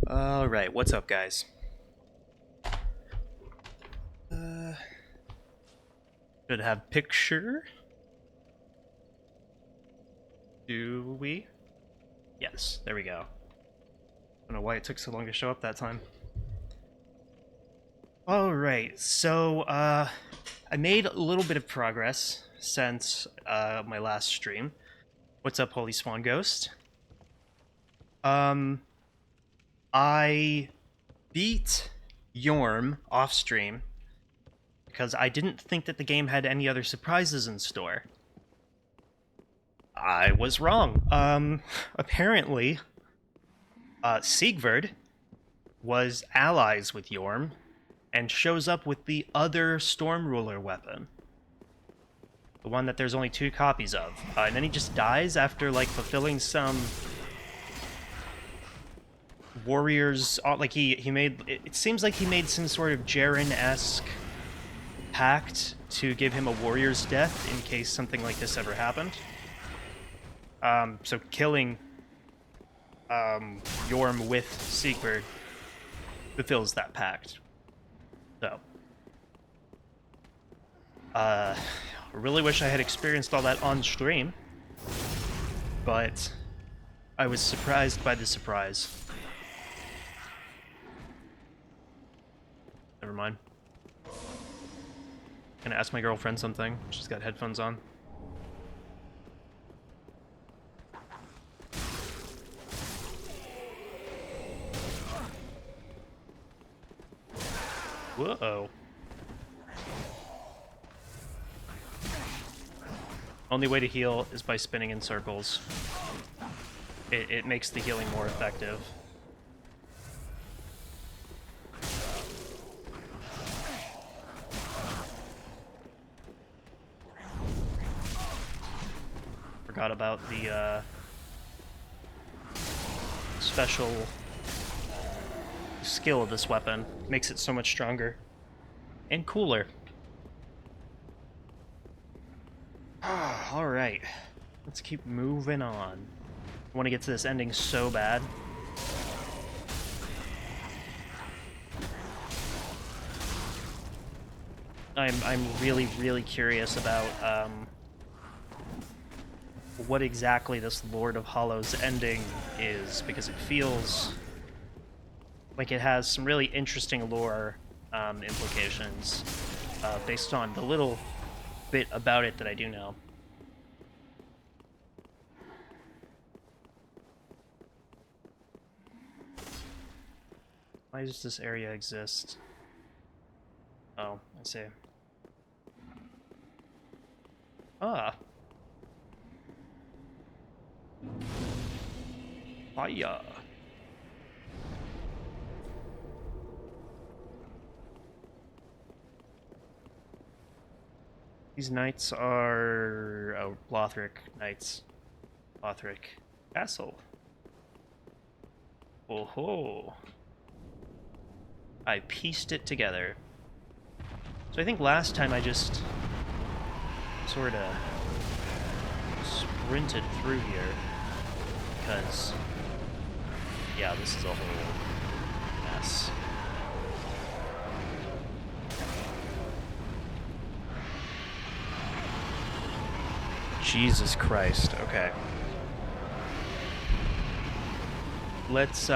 Alright, what's up, guys? Uh, should have picture. Do we? Yes, there we go. I don't know why it took so long to show up that time. Alright, so, I made a little bit of progress since, my last stream. What's up, Holy Spawn Ghost? Um, I beat Yorm off stream because I didn't think that the game had any other surprises in store. I was wrong. Apparently, Siegvard was allies with Yorm and shows up with the other Storm Ruler weapon. The one that there's only 2 copies of. And then he just dies after, like, fulfilling some warriors... Like, he made... It seems like he made some sort of Jaren-esque pact to give him a warrior's death in case something like this ever happened. So killing Yorm with Siegfried fulfills that pact. So, I really wish I had experienced all that on stream, but I was surprised by the surprise. Never mind. Gonna ask my girlfriend something. She's got headphones on. Whoa. Only way to heal is by spinning in circles. It makes the healing more effective. Forgot about the special skill of this weapon. Makes it so much stronger and cooler. Alright, let's keep moving on. I want to get to this ending so bad. I'm really curious about what exactly this Lord of Hollows ending is, because it feels like it has some really interesting lore implications based on the little bit about it that I do know. Why does this area exist? Oh, I see. Ah. Fire. These knights are... Oh, Lothric Knights. Lothric Castle. Oh ho! I pieced it together. So I think last time I just sorta sprinted through here because, yeah, this is a whole mess. Jesus Christ, okay. Let's,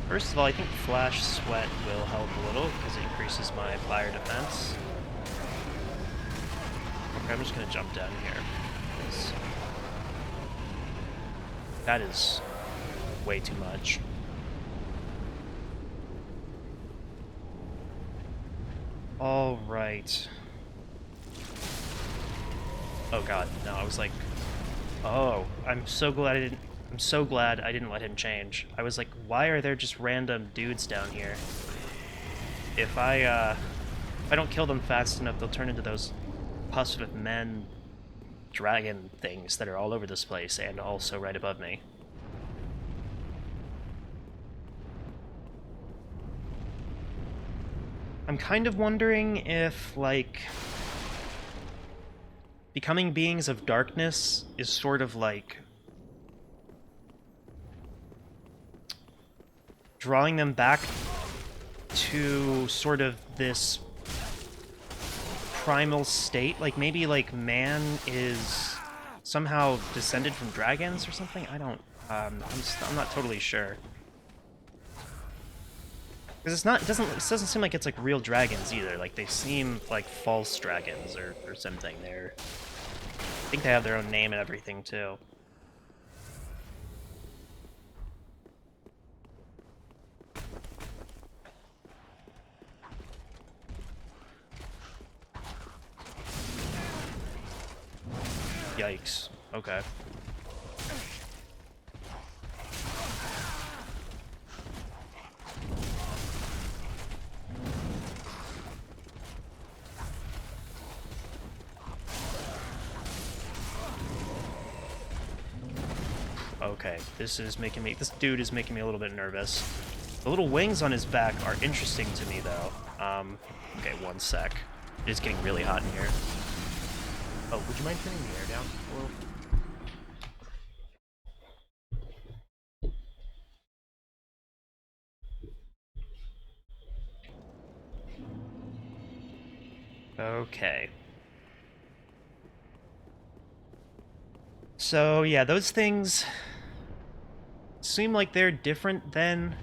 first of all, I think Flash Sweat will help a little because it increases my fire defense. Okay, I'm just gonna jump down here because that is way too much. All right. Oh god, no, I was like, oh, I'm so glad I didn't let him change. I was like, why are there just random dudes down here? If I don't kill them fast enough, they'll turn into those Pus of Men dragon things that are all over this place and also right above me. I'm kind of wondering if, like, becoming beings of darkness is sort of like drawing them back to sort of this primal state. Like, maybe, like, man is somehow descended from dragons or something? I don't, I'm not totally sure. Because it's not, it doesn't seem like it's, like, real dragons either. Like, they seem like false dragons or something. I think they have their own name and everything, too. Yikes. Okay. Okay, this dude is making me a little bit nervous. The little wings on his back are interesting to me, though. Okay, one sec. It is getting really hot in here. Oh, would you mind turning the air down a little? Okay. So, yeah, those things seem like they're different than...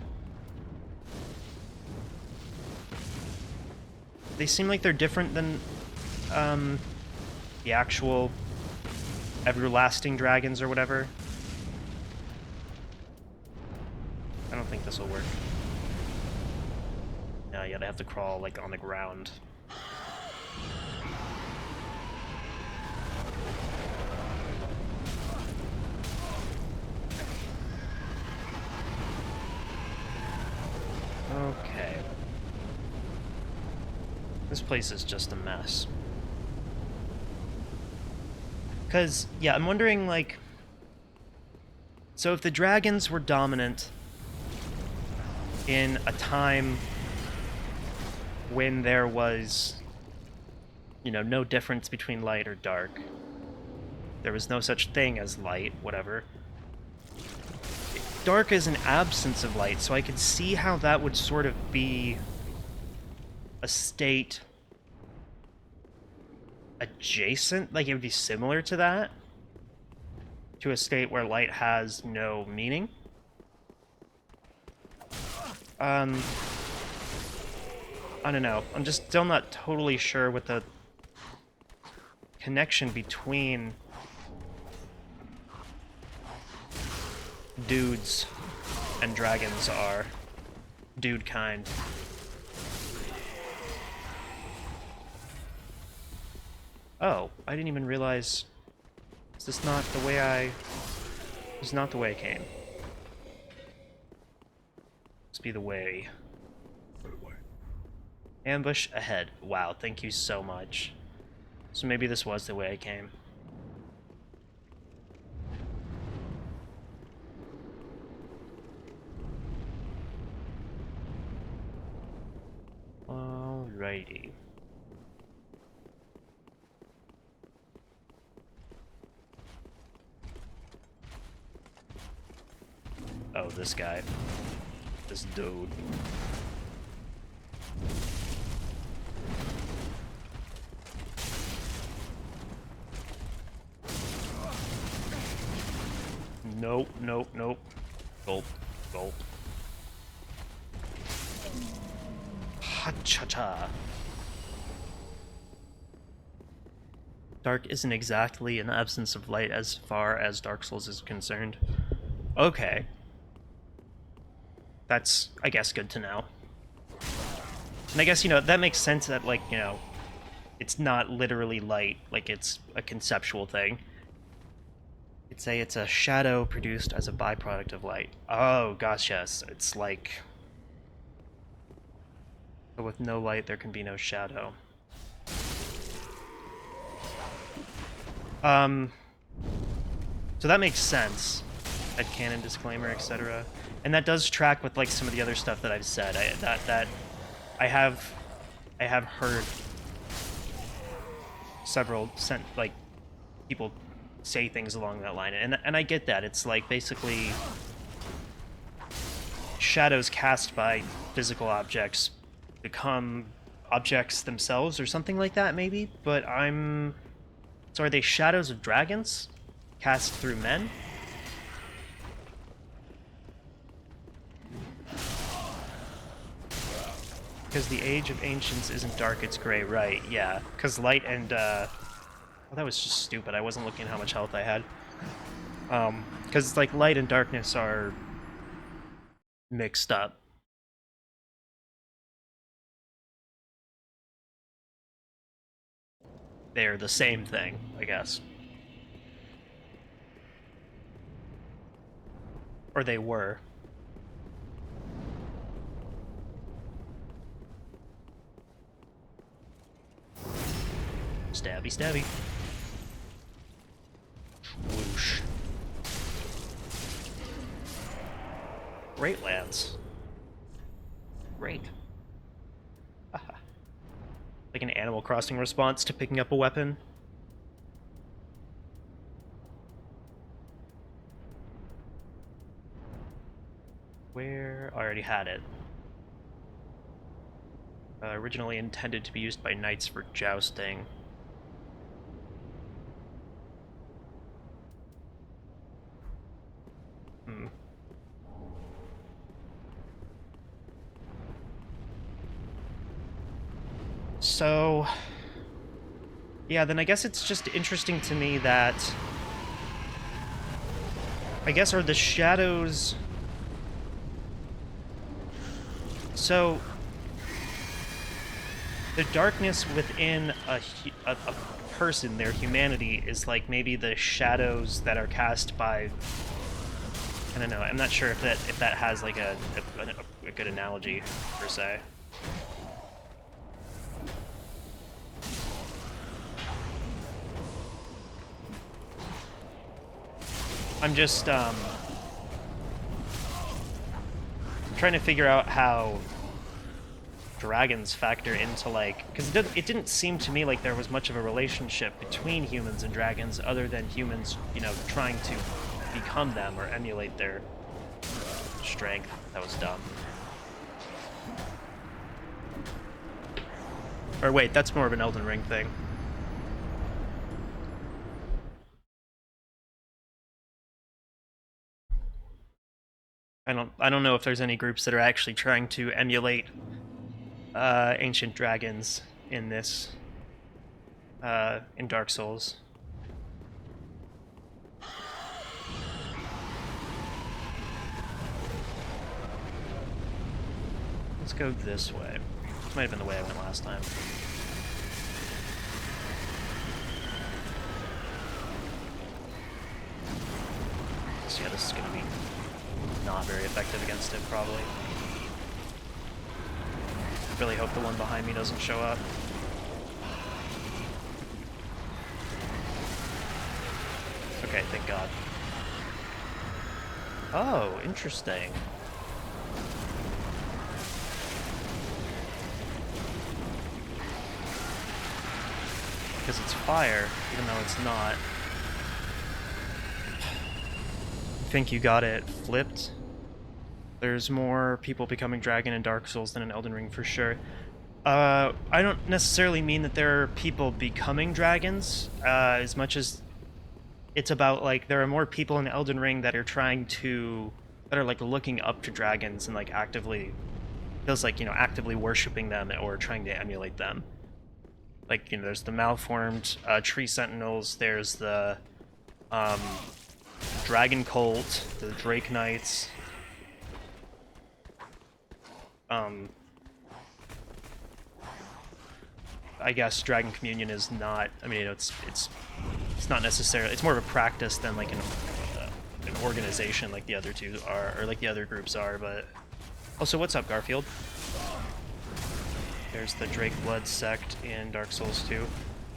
They seem like they're different than, the actual everlasting dragons or whatever. I don't think this will work. No, yeah, they have to crawl, like, on the ground. Okay. This place is just a mess. Because, yeah, I'm wondering, like... So if the dragons were dominant in a time when there was, you know, no difference between light or dark, there was no such thing as light, whatever. Dark is an absence of light, so I could see how that would sort of be a state adjacent, like it would be similar to that, to a state where light has no meaning. I don't know. I'm just still not totally sure what the connection between dudes and dragons are. Dude kind. Oh, I didn't even realize... Is this not the way I... This is not the way I came. Must be the way. Ambush ahead. Wow, thank you so much. So maybe this was the way I came. Alrighty. Oh, this guy. This dude. Nope, nope, nope. Gulp, gulp. Ha-cha-cha. Dark isn't exactly an absence of light as far as Dark Souls is concerned. Okay. That's, I guess, good to know. And I guess, you know, that makes sense that, like, you know, it's not literally light, like it's a conceptual thing. You'd say it's a shadow produced as a byproduct of light. Oh, gosh, yes. It's like... But with no light, there can be no shadow. So that makes sense. Headcanon disclaimer, etc. And that does track with, like, some of the other stuff that I've said. I have heard several people say things along that line, and I get that. It's like basically shadows cast by physical objects become objects themselves or something like that, maybe. But so are they shadows of dragons cast through men? Because the Age of Ancients isn't dark, it's gray, right? Yeah, because light and well, that was just stupid. I wasn't looking at how much health I had. Because it's like light and darkness are mixed up. They're the same thing, I guess. Or they were. Stabby, stabby. Whoosh. Great lands. Great. Like an Animal Crossing response to picking up a weapon. Where? I already had it. Originally intended to be used by knights for jousting. So, yeah, then I guess it's just interesting to me that, I guess, are the shadows... So, the darkness within a person, their humanity, is like maybe the shadows that are cast by... I don't know, I'm not sure if that has like a good analogy, per se. I'm just trying to figure out how dragons factor into, like, because it didn't seem to me like there was much of a relationship between humans and dragons other than humans, you know, trying to become them or emulate their strength. That was dumb. Or wait, that's more of an Elden Ring thing. I don't know if there's any groups that are actually trying to emulate ancient dragons in this in Dark Souls. Let's go this way. This might have been the way I went last time. So yeah, this is gonna be not very effective against it, probably. Really hope the one behind me doesn't show up. Okay, thank God. Oh, interesting. Because it's fire, even though it's not. I think you got it flipped. There's more people becoming dragon in Dark Souls than in Elden Ring for sure. I don't necessarily mean that there are people becoming dragons, as much as it's about, like, there are more people in Elden Ring that are that are, like, looking up to dragons and, like, actively, feels like, you know, actively worshipping them or trying to emulate them. Like, you know, there's the malformed tree sentinels, there's the dragon cult, the Drake Knights. I guess Dragon Communion is not, I mean, you know, it's not necessarily, it's more of a practice than like an organization like the other two are, or like the other groups are, but... Also, what's up, Garfield? There's the Drake Blood sect in Dark Souls 2.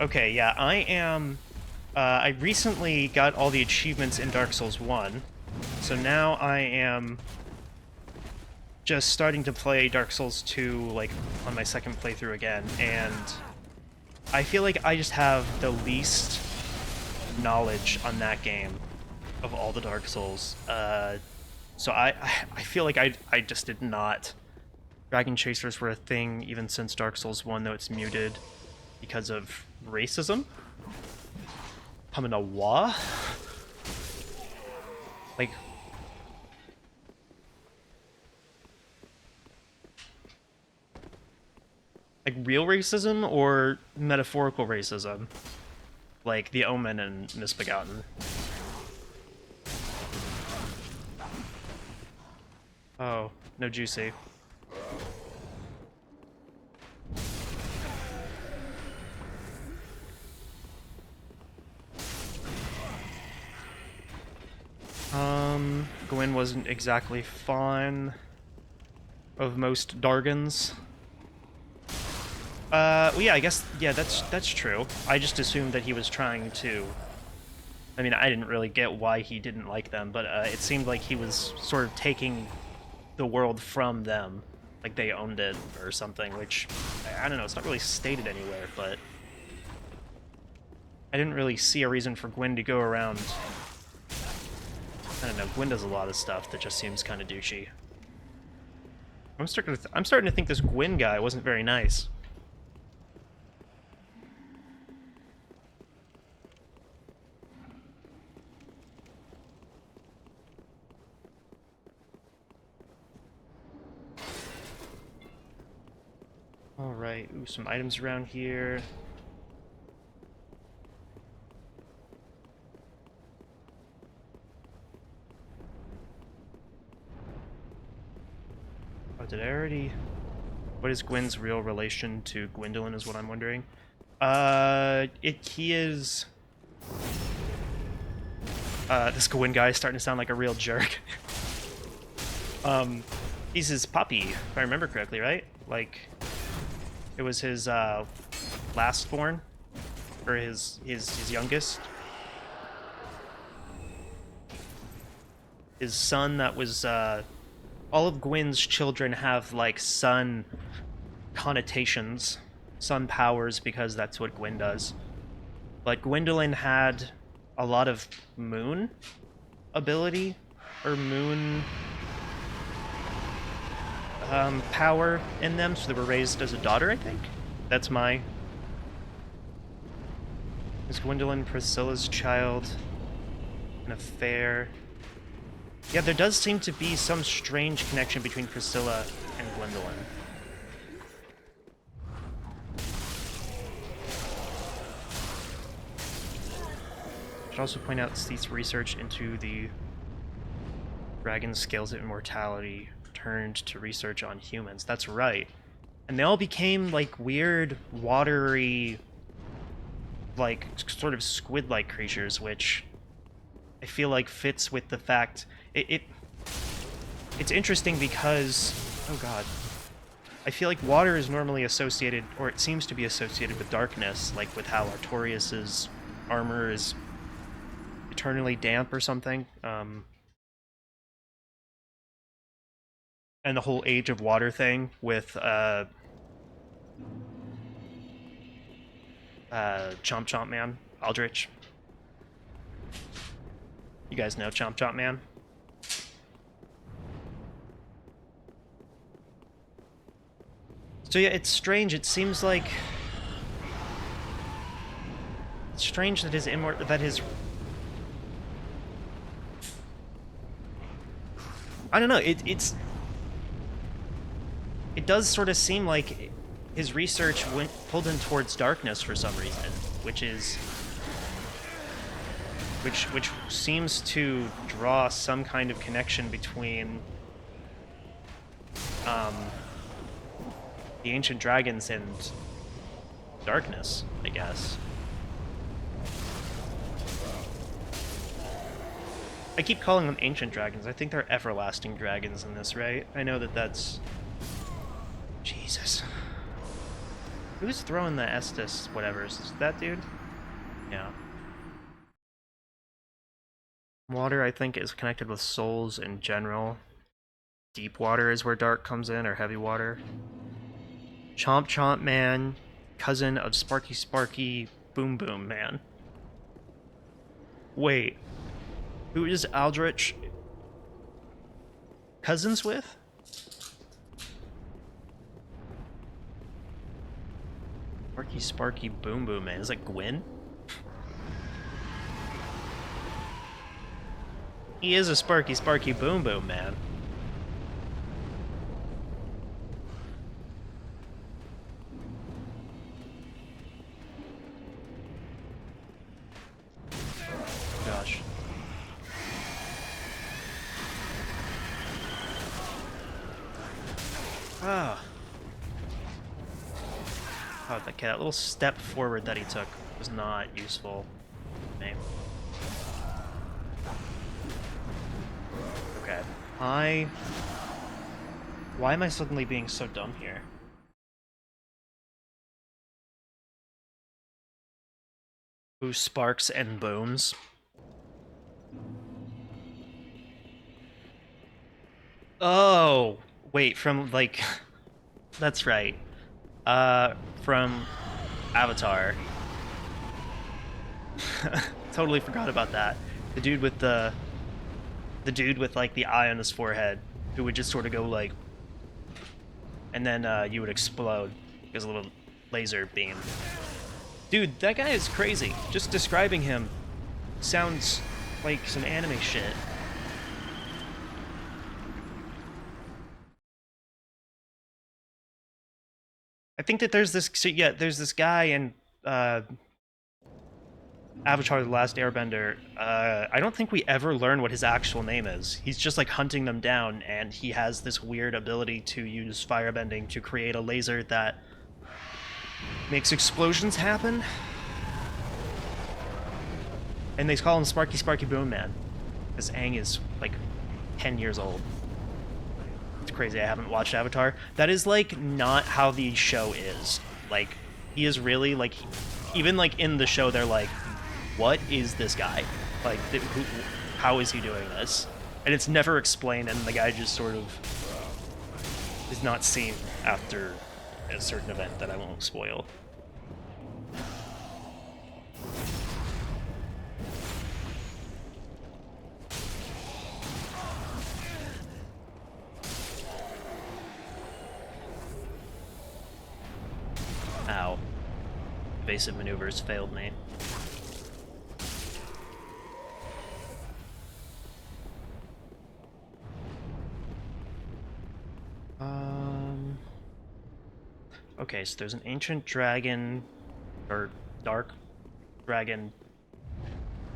Okay, yeah, I am... I recently got all the achievements in Dark Souls 1, so now I am just starting to play Dark Souls 2, like, on my second playthrough again, and I feel like I just have the least knowledge on that game of all the Dark Souls. So I feel like I just did not. Dragon Chasers were a thing even since Dark Souls 1, though it's muted because of racism. Hamanawa? Like... Like real racism or metaphorical racism? Like The Omen and Misbegotten. Oh, no juicy. Gwyn wasn't exactly fond of most Dargans. Well, yeah, I guess, yeah, that's true. I just assumed that he was trying to... I mean, I didn't really get why he didn't like them, but it seemed like he was sort of taking the world from them. Like they owned it or something, which, I don't know, it's not really stated anywhere, but... I didn't really see a reason for Gwyn to go around... I don't know, Gwyn does a lot of stuff that just seems kind of douchey. I'm starting to think this Gwyn guy wasn't very nice. Alright, ooh, some items around here. Oh, did I already... What is Gwyn's real relation to Gwendolyn is what I'm wondering. He is... this Gwyn guy is starting to sound like a real jerk. He's his puppy, if I remember correctly, right? Like, it was his, last born? Or his youngest? His son that was, all of Gwyn's children have, like, sun connotations, sun powers, because that's what Gwyn does. But Gwendolyn had a lot of moon ability, or moon power in them, so they were raised as a daughter, I think? That's my... Is Gwendolyn Priscilla's child? An affair? Yeah, there does seem to be some strange connection between Priscilla and Gwendolyn. I should also point out Steve's research into the dragon scales of immortality turned to research on humans. That's right. And they all became, like, weird, watery, like, sort of squid-like creatures, which I feel like fits with the fact... It's interesting because... Oh god. I feel like water is normally associated, or it seems to be associated with darkness, like with how Artorias' armor is eternally damp or something. And the whole Age of Water thing with Chomp Chomp Man, Aldrich. You guys know Chomp Chomp Man? So yeah, it's strange. It seems like it's strange that his I don't know. It does sort of seem like his research pulled him towards darkness for some reason, which seems to draw some kind of connection between the ancient dragons and darkness, I guess. I keep calling them ancient dragons. I think they're everlasting dragons in this, right? I know that that's... Jesus. Who's throwing the Estus whatever? Is that dude? Yeah. Water, I think, is connected with souls in general. Deep water is where dark comes in, or heavy water. Chomp Chomp Man, cousin of Sparky Sparky Boom Boom Man. Wait, who is Aldrich cousins with? Sparky Sparky Boom Boom Man. Is that Gwen? He is a Sparky Sparky Boom Boom Man. Gosh. Ah. Oh, okay, that little step forward that he took was not useful. Okay. Okay. Why am I suddenly being so dumb here? Who sparks and booms? Oh! Wait, from, like... That's right. From Avatar. Totally forgot about that. The dude with the dude with, like, the eye on his forehead, who would just sort of go, like... And then, you would explode. Because a little laser beam. Dude, that guy is crazy. Just describing him sounds like some anime shit. I think that there's this, so yeah, there's this guy in Avatar: The Last Airbender. I don't think we ever learn what his actual name is. He's just like hunting them down, and he has this weird ability to use firebending to create a laser that makes explosions happen. And they call him Sparky Sparky Boom Man, because Aang is like 10 years old. It's crazy. I haven't watched Avatar. That is like not how the show is. Like, he is really like, even like in the show, they're like, what is this guy? Like, how is he doing this? And it's never explained, and the guy just sort of is not seen after a certain event that I won't spoil. Ow. Evasive maneuvers failed me. Okay, so there's an ancient dragon, or dark dragon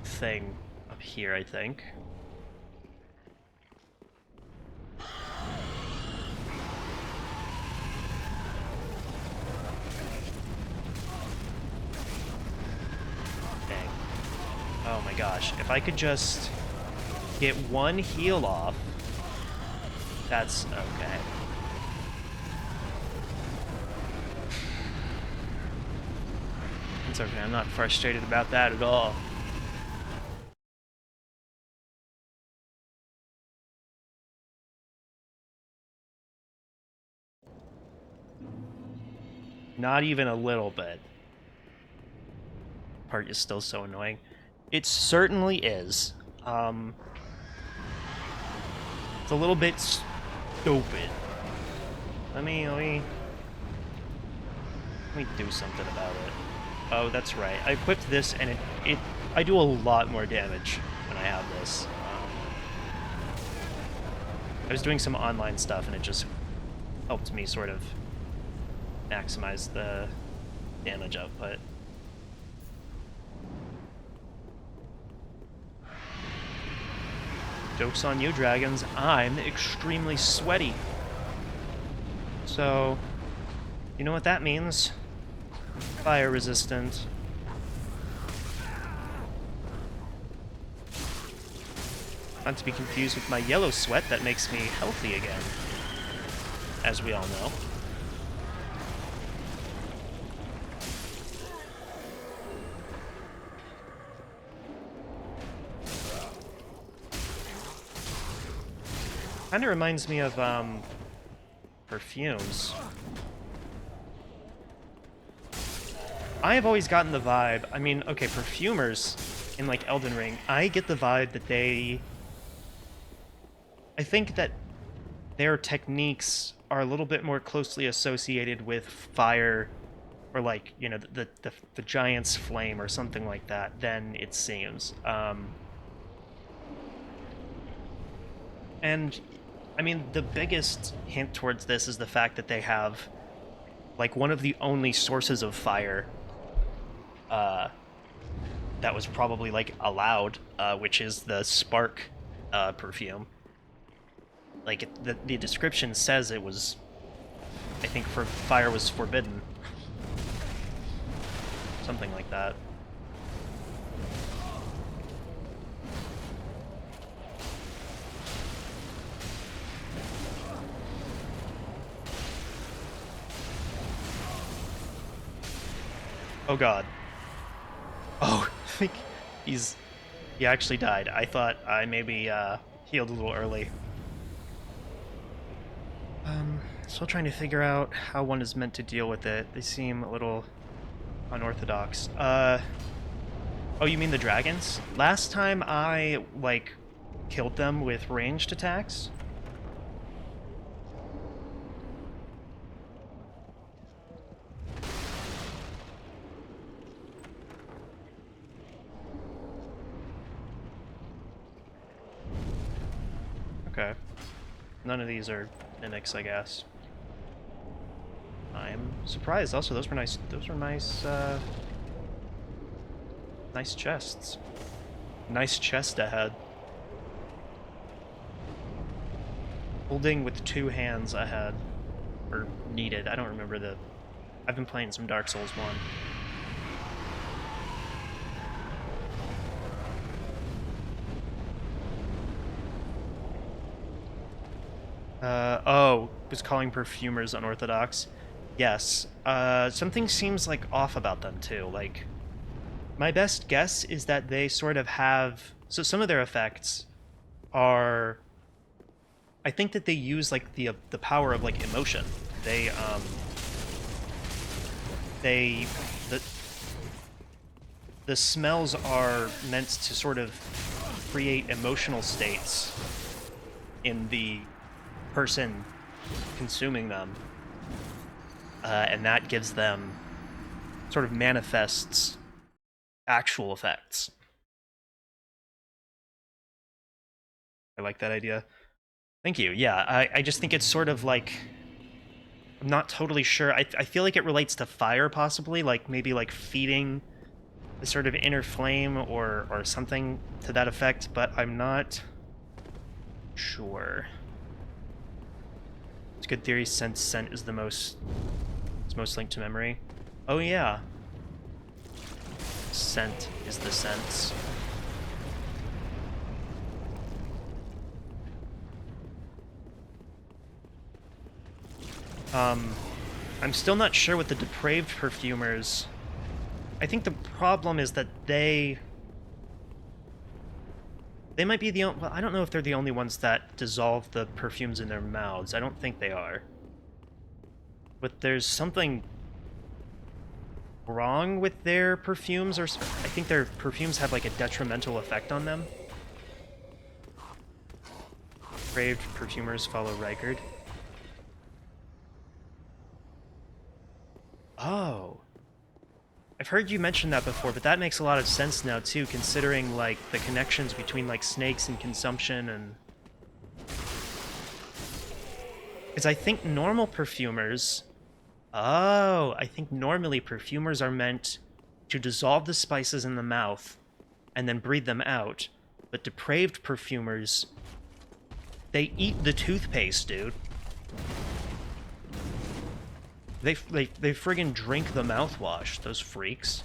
thing up here, I think. Dang. Oh my gosh, if I could just get one heal off, that's okay. It's okay, I'm not frustrated about that at all. Not even a little bit. Part is still so annoying. It certainly is. It's a little bit stupid. Let me do something about it. Oh, that's right. I equipped this, and I do a lot more damage when I have this. I was doing some online stuff, and it just helped me sort of maximize the damage output. Joke's on you, dragons. I'm extremely sweaty. So, you know what that means? Fire resistant. Not to be confused with my yellow sweat that makes me healthy again, as we all know. Kinda reminds me of, perfumes. I have always gotten the vibe, I mean, okay, perfumers in like Elden Ring, I get the vibe that I think that their techniques are a little bit more closely associated with fire, or like, you know, the giant's flame or something like that than it seems. And I mean, the biggest hint towards this is the fact that they have like one of the only sources of fire uh, that was probably like allowed, which is the spark perfume. Like the description says it was, I think, for fire was forbidden, something like that. Oh god. Oh, I think he actually died. I thought I maybe healed a little early. Still trying to figure out how one is meant to deal with it. They seem a little unorthodox. Oh, you mean the dragons? Last time I, like, killed them with ranged attacks? Okay. None of these are mimics, I guess. I'm surprised. Also, those were nice. Those were nice. Nice chests. Nice chest ahead. Holding with two hands ahead, or needed. I don't remember the. I've been playing some Dark Souls 1. Oh, was calling perfumers unorthodox. Yes. Something seems like off about them too. Like, my best guess is that they sort of have. So some of their effects are. I think that they use like the power of like emotion. They the the smells are meant to sort of create emotional states in the person consuming them, and that gives them sort of manifests actual effects. I like that idea. Thank you. Yeah, I just think it's sort of like, I'm not totally sure. I feel like it relates to fire, possibly, like maybe like feeding a sort of inner flame or something to that effect, but I'm not sure. It's a good theory since scent is most linked to memory. Oh yeah. Scent is the sense. I'm still not sure with the depraved perfumers. I think the problem is that they might be the only. Well, I don't know if they're the only ones that dissolve the perfumes in their mouths. I don't think they are. But there's something wrong with their perfumes, or I think their perfumes have like a detrimental effect on them. Depraved perfumers follow Rykard. Oh. I've heard you mention that before, but that makes a lot of sense now too, considering like the connections between like snakes and consumption and... Because I think normal perfumers... Oh, I think normally perfumers are meant to dissolve the spices in the mouth and then breathe them out. But depraved perfumers, they eat the toothpaste, dude. They friggin' drink the mouthwash, those freaks.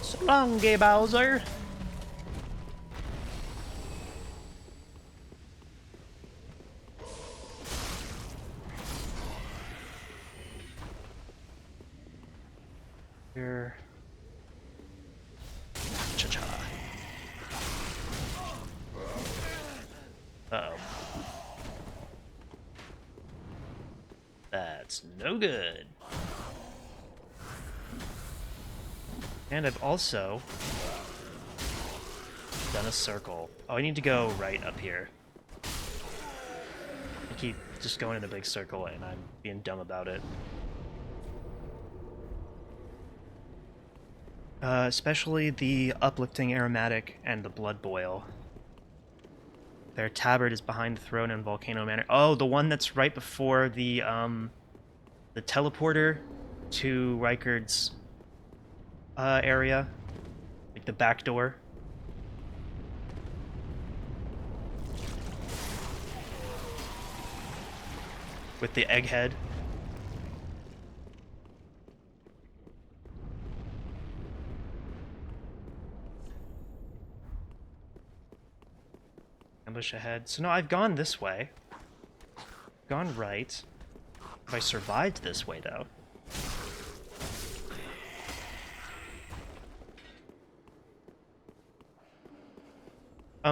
So long, gay Bowser. Here. Cha-cha. Uh-oh. That's no good. And I've also done a circle. Oh, I need to go right up here. I keep just going in a big circle and I'm being dumb about it. Especially the uplifting aromatic and the blood boil. Their tabard is behind the throne in Volcano Manor. Oh, the one that's right before the teleporter to Rykard's area, like the back door. With the egghead. Ambush ahead. So no, I've gone this way. Gone right. Have I survived this way, though?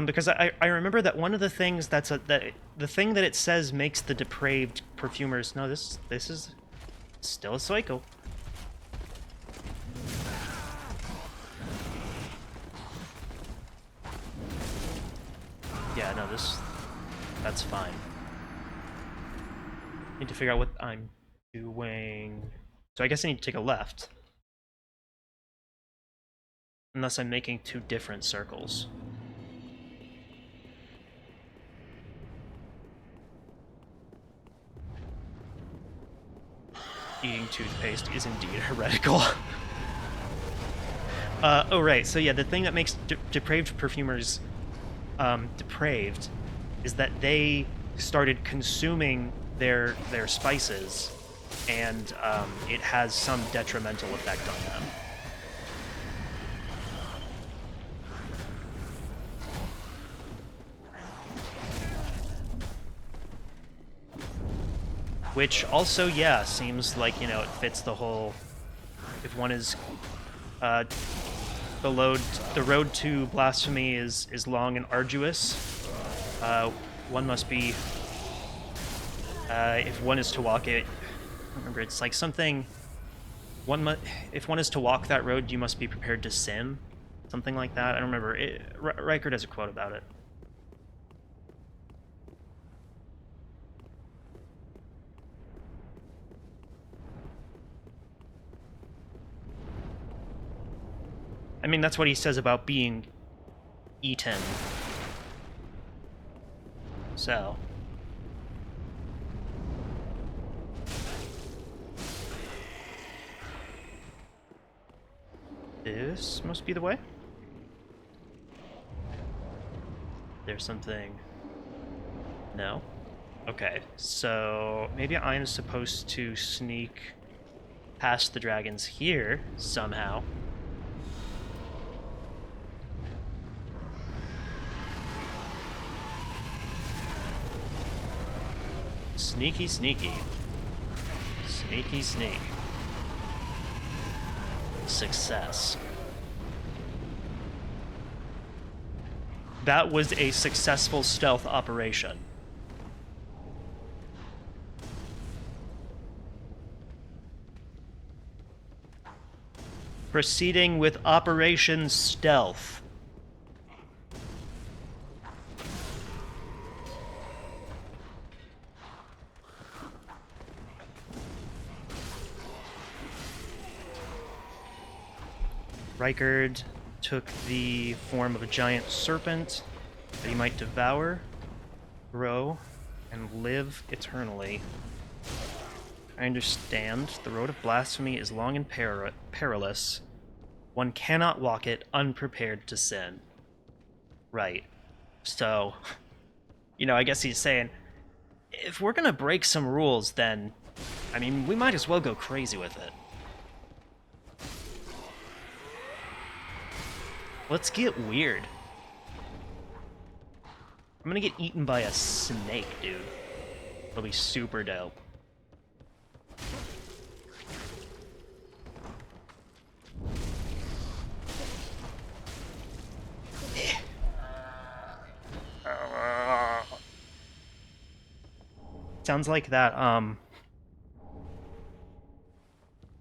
Because I remember that one of the things that the thing that it says makes the depraved perfumers. No, this is still a cycle. Yeah, no, that's fine. Need to figure out what I'm doing. So I guess I need to take a left. Unless I'm making two different circles. Eating toothpaste is indeed heretical. Oh, right. So yeah, the thing that makes depraved perfumers depraved is that they started consuming their spices, and it has some detrimental effect on them. Which also, yeah, seems like, you know, it fits the whole. If one is, the road to blasphemy is long and arduous. One must be. If one is to walk it, remember it's like something. If one is to walk that road, you must be prepared to sin, something like that. I don't remember. Rykard has a quote about it. I mean, that's what he says about being eaten. So. This must be the way. There's something. No? Okay, so maybe I'm supposed to sneak past the dragons here somehow. Sneaky, sneaky. Sneaky, sneak. Success. That was a successful stealth operation. Proceeding with Operation Stealth. Rykard took the form of a giant serpent that he might devour, grow, and live eternally. I understand. The road of blasphemy is long and perilous. One cannot walk it unprepared to sin. Right. So, you know, I guess he's saying, if we're gonna break some rules, then, I mean, we might as well go crazy with it. Let's get weird. I'm gonna get eaten by a snake, dude. It'll be super dope. Sounds like that,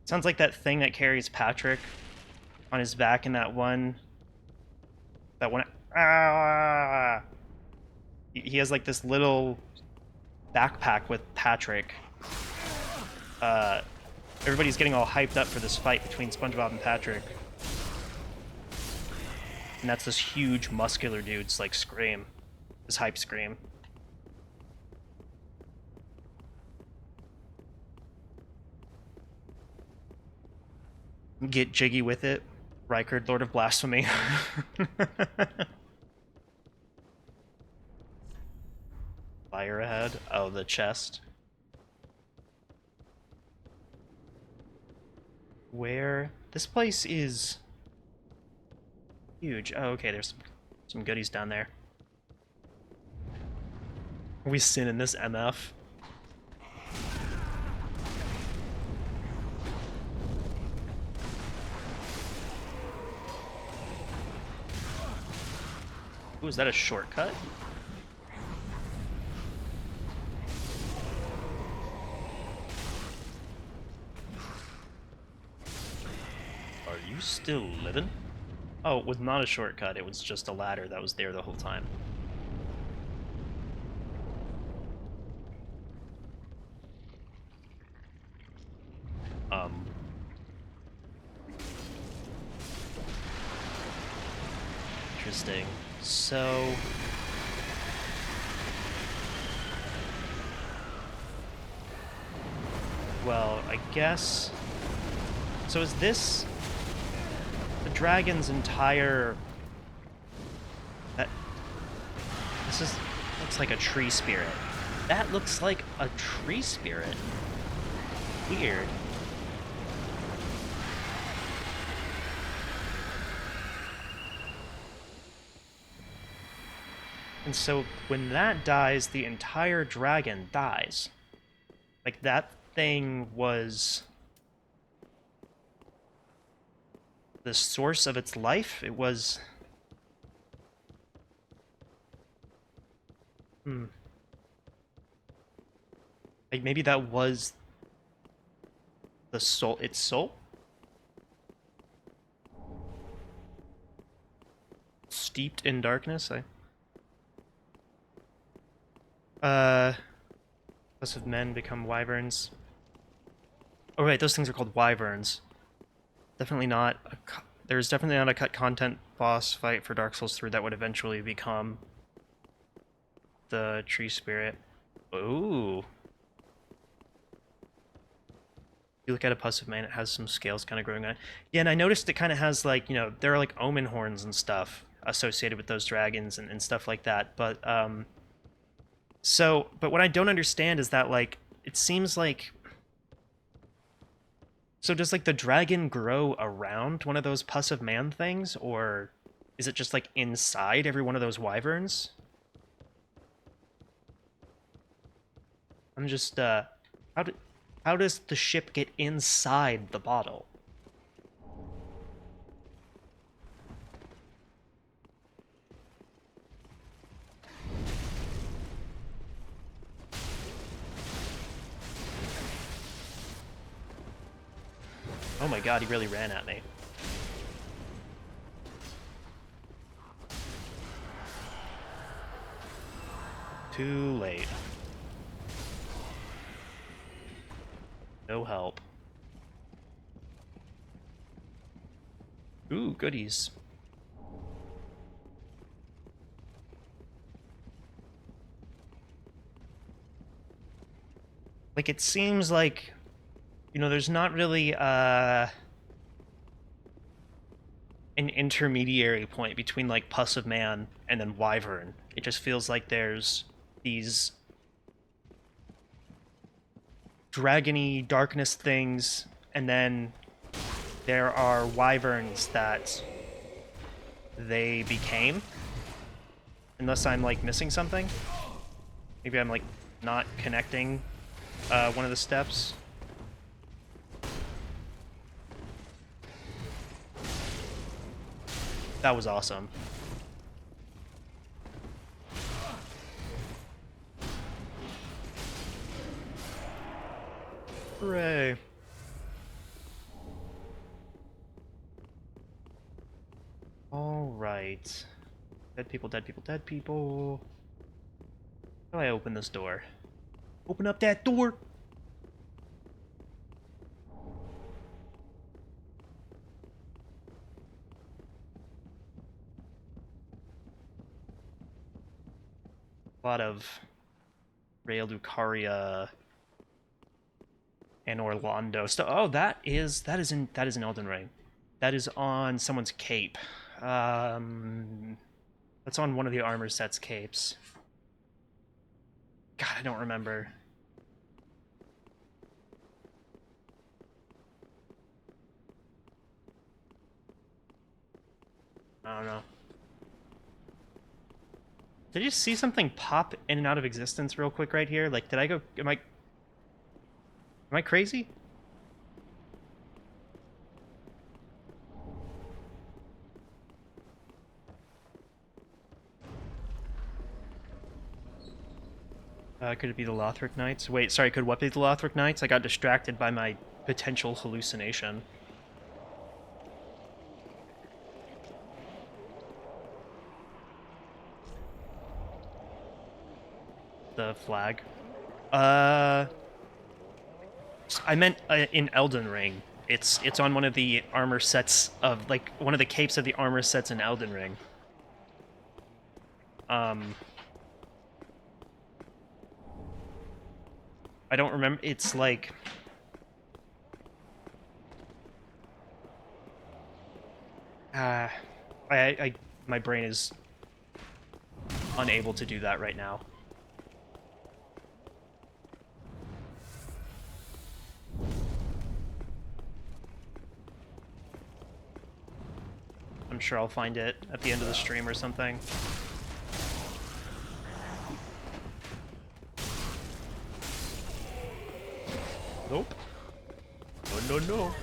sounds like that thing that carries Patrick on his back in that one... Ah! He has, like, this little backpack with Patrick. Everybody's getting all hyped up for this fight between SpongeBob and Patrick. And that's this huge, muscular dude's, like, scream. His hype scream. Get jiggy with it. Rykard, Lord of Blasphemy. Fire ahead. Oh, the chest. Where? This place is huge. Oh, okay, there's some goodies down there. Are we sinning this MF? Ooh, is that a shortcut? Are you still living? Oh, it was not a shortcut, it was just a ladder that was there the whole time. Interesting. So... well, I guess... so is this... the dragon's entire... this is... looks like a tree spirit. That looks like a tree spirit. Weird. And so when that dies, the entire dragon dies. Like, that thing was the source of its life. It was... like, maybe that was the soul, its soul? Steeped in darkness? Plus of men become wyverns. Oh right, those things are called wyverns. Definitely not there's definitely not a cut content boss fight for Dark Souls 3 that would eventually become the tree spirit. Ooh. You look at a Pus of Man, it has some scales kind of growing on it. Yeah, and I noticed it kind of has, like, you know, there are like omen horns and stuff associated with those dragons and stuff like that, but but what I don't understand is that, like, it seems like... so does, like, the dragon grow around one of those Pus of Man things, or is it just, like, inside every one of those wyverns? I'm just, how does the ship get inside the bottle? Oh my god, he really ran at me. Too late. No help. Ooh, goodies. Like, it seems like, you know, there's not really an intermediary point between, like, Pus of Man and then Wyvern. It just feels like there's these dragony darkness things, and then there are wyverns that they became. Unless I'm, like, missing something. Maybe I'm, like, not connecting one of the steps. That was awesome. Hooray. Alright. Dead people, dead people, dead people. How do I open this door? Open up that door! A lot of Rail Lucaria and Orlando stuff. Oh, that is in Elden Ring. That is on someone's cape. That's on one of the armor set's capes. God, I don't remember. I don't know. Did you see something pop in and out of existence real quick right here? Like, did I go? Am I crazy? Could it be the Lothric Knights? Wait, sorry, could what be the Lothric Knights? I got distracted by my potential hallucination. The flag. I meant in Elden Ring. It's on one of the armor sets of, like, one of the capes of the armor sets in Elden Ring. I don't remember. It's like I my brain is unable to do that right now. I'm sure I'll find it at the end of the stream or something. Nope. No, no, no.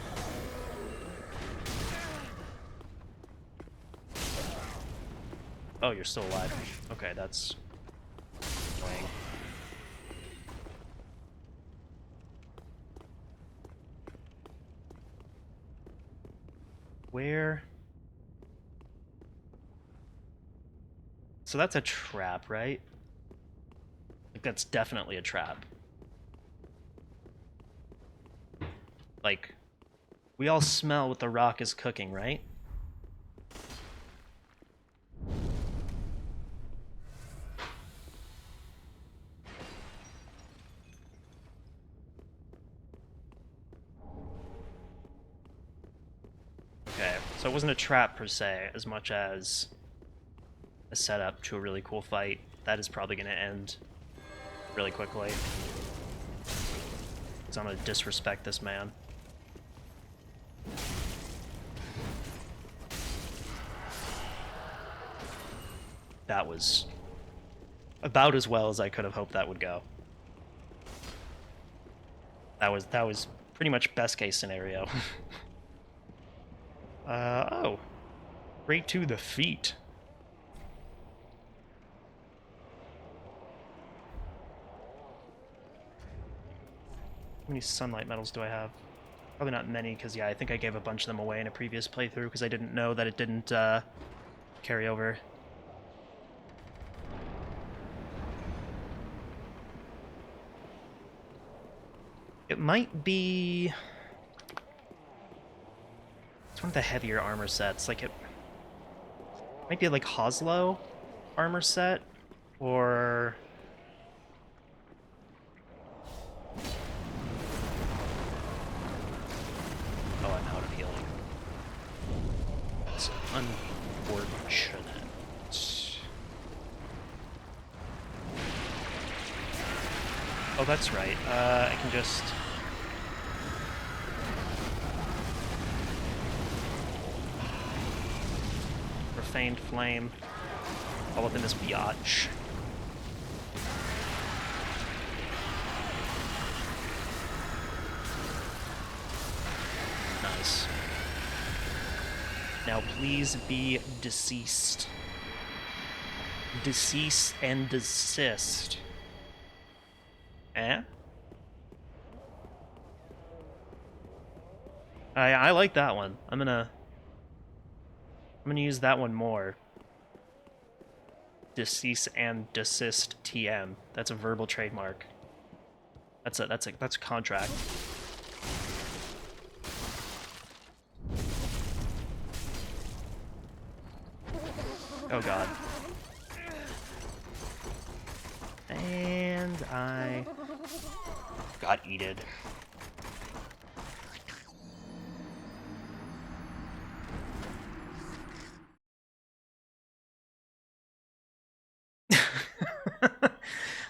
Oh, you're still alive. Okay, that's annoying. Where? So that's a trap, right? Like, that's definitely a trap. Like, we all smell what the rock is cooking, right? Okay, so it wasn't a trap per se, as much as a setup to a really cool fight. That is probably going to end really quickly. Because I'm going to disrespect this man. That was about as well as I could have hoped that would go. That was pretty much best case scenario. Oh. Right to the feet. How many sunlight medals do I have? Probably not many, because yeah, I think I gave a bunch of them away in a previous playthrough because I didn't know that it didn't carry over. It might be... It's one of the heavier armor sets. Like, it might be like Hoslow armor set, or... Oh, I'm out of healing. That's unfortunate. Oh, that's right. I can just... Profaned Flame. All up in this biatch. Nice. Now please be deceased. Decease and desist. Eh? I like that one. I'm gonna use that one more. Decease and desist TM. That's a verbal trademark. That's a contract. Oh god. And I got eated.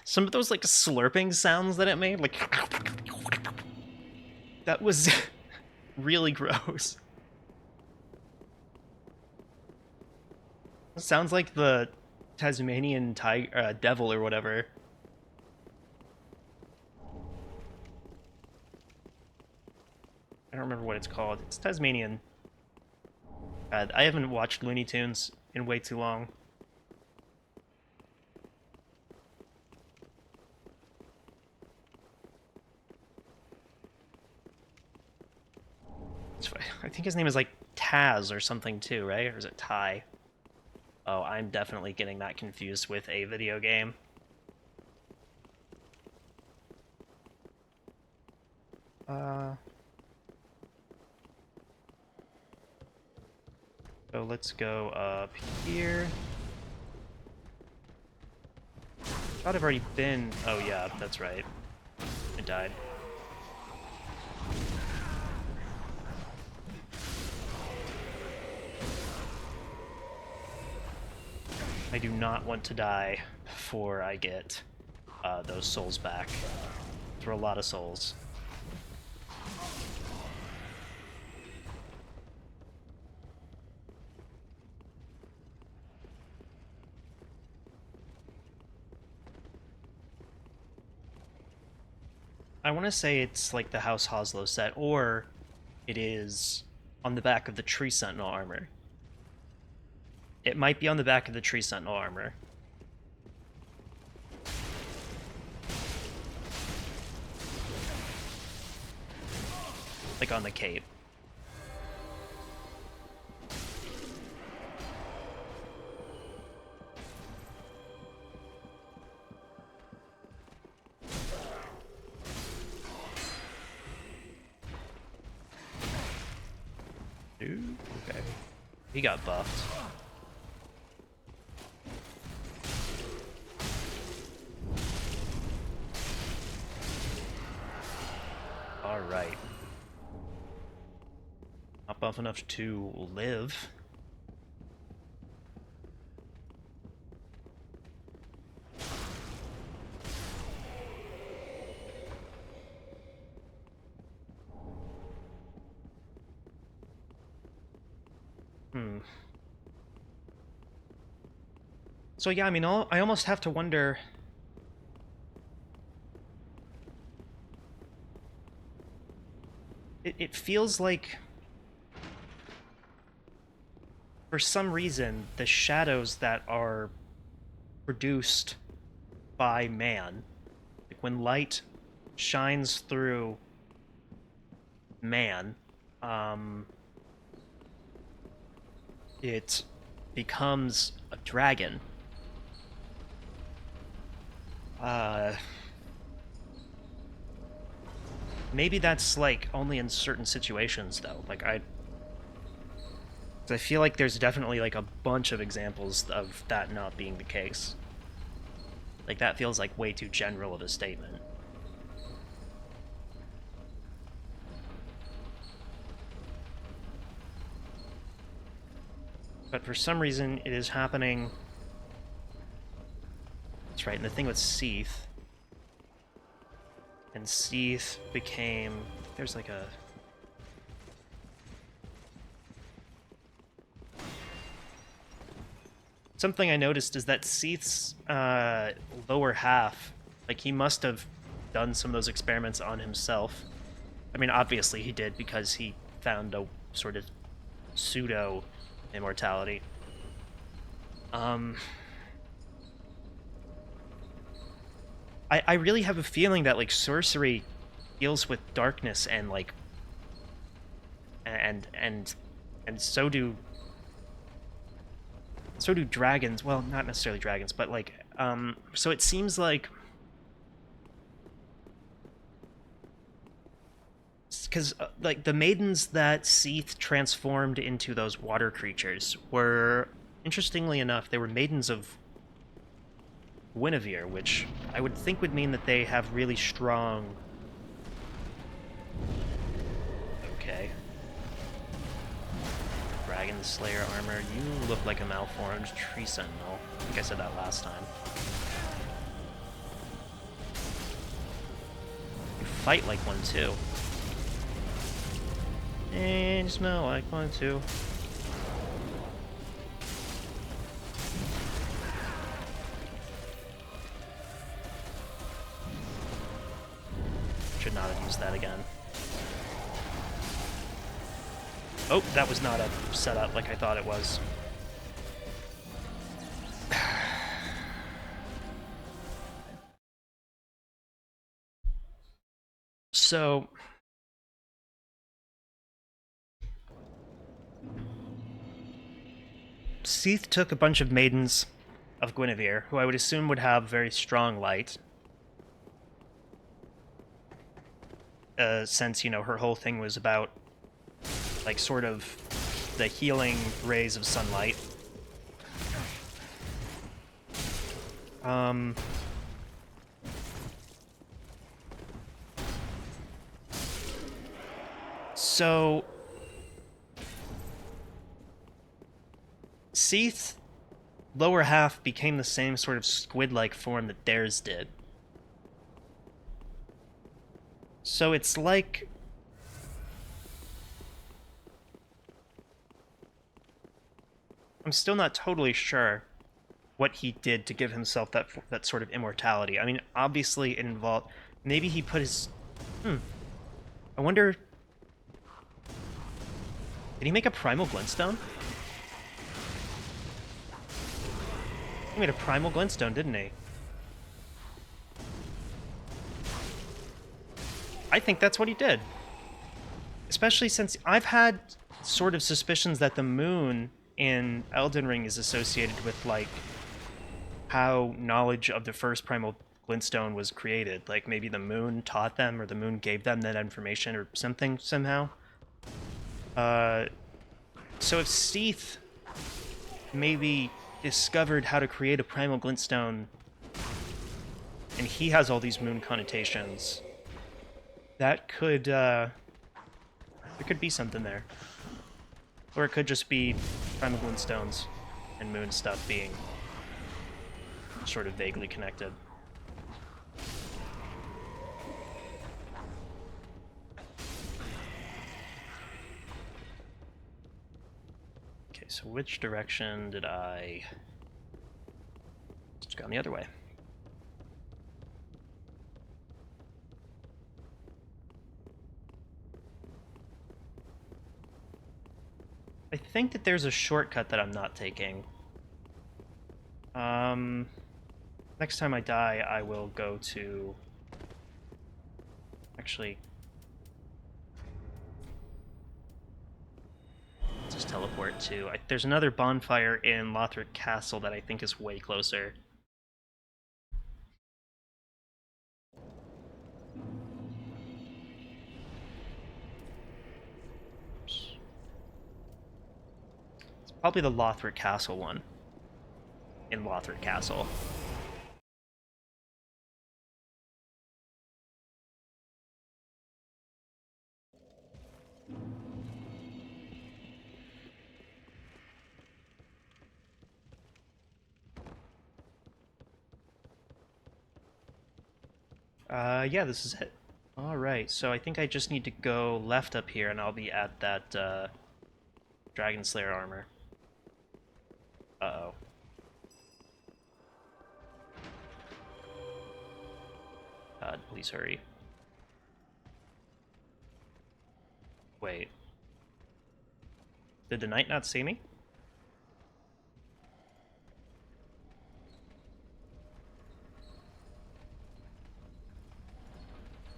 Some of those like slurping sounds that it made, like that was really gross. It sounds like the Tasmanian tiger, devil or whatever. I don't remember what it's called. It's Tasmanian. I haven't watched Looney Tunes in way too long. I think his name is like Taz or something too, right? Or is it Ty? Oh, I'm definitely getting that confused with a video game. So let's go up here. Thought I've already been... Oh yeah, that's right. I died. I do not want to die before I get those souls back. For a lot of souls. I want to say it's like the House Hoslow set, or it is on the back of the Tree Sentinel armor. It might be on the back of the Tree Sentinel armor. Like on the cape. Dude, okay. He got buffed. Alright. Not buff enough to live. So yeah, I mean, I almost have to wonder... It feels like... For some reason, the shadows that are produced by man, like when light shines through man, it becomes a dragon. Maybe that's like only in certain situations though. Like I feel like there's definitely like a bunch of examples of that not being the case. Like that feels like way too general of a statement. But for some reason it is happening. That's right, and the thing with Seath. And Seath became... There's like a... Something I noticed is that Seath's lower half, like he must have done some of those experiments on himself. I mean, obviously he did because he found a sort of pseudo immortality. I really have a feeling that like sorcery deals with darkness and like and so do dragons. Well, not necessarily dragons, but like so it seems like, because like the maidens that Seath transformed into those water creatures were, interestingly enough, they were maidens of Guinevere, which I would think would mean that they have really strong. Okay. Dragon Slayer armor. You look like a malformed tree sentinel. I think I said that last time. You fight like one too. And you smell like one too. Should not have used that again. Oh, that was not a setup like I thought it was. So Seath took a bunch of maidens of Guinevere, who I would assume would have very strong light. Since, you know, her whole thing was about, like, sort of the healing rays of sunlight. So Seath's lower half became the same sort of squid-like form that theirs did. So it's like, I'm still not totally sure what he did to give himself that sort of immortality. I mean, obviously it involved, maybe he put his, I wonder, did he make a primal glintstone? He made a primal glintstone, didn't he? I think that's what he did. Especially since I've had sort of suspicions that the moon in Elden Ring is associated with, like, how knowledge of the first primal glintstone was created. Like, maybe the moon taught them, or the moon gave them that information, or something, somehow. So if Seath maybe discovered how to create a primal glintstone, and he has all these moon connotations, that could, there could be something there. Or it could just be primal glintstones and moon stuff being sort of vaguely connected. Okay, so which direction did I... Just gone the other way. I think that there's a shortcut that I'm not taking. Next time I die, I will go to... Actually... Just teleport to... There's another bonfire in Lothric Castle that I think is way closer. Oops. It's probably the Lothric Castle one. In Lothric Castle. Yeah, this is it. Alright, so I think I just need to go left up here and I'll be at that, Dragon Slayer armor. Uh-oh. God, please hurry. Wait. Did the knight not see me?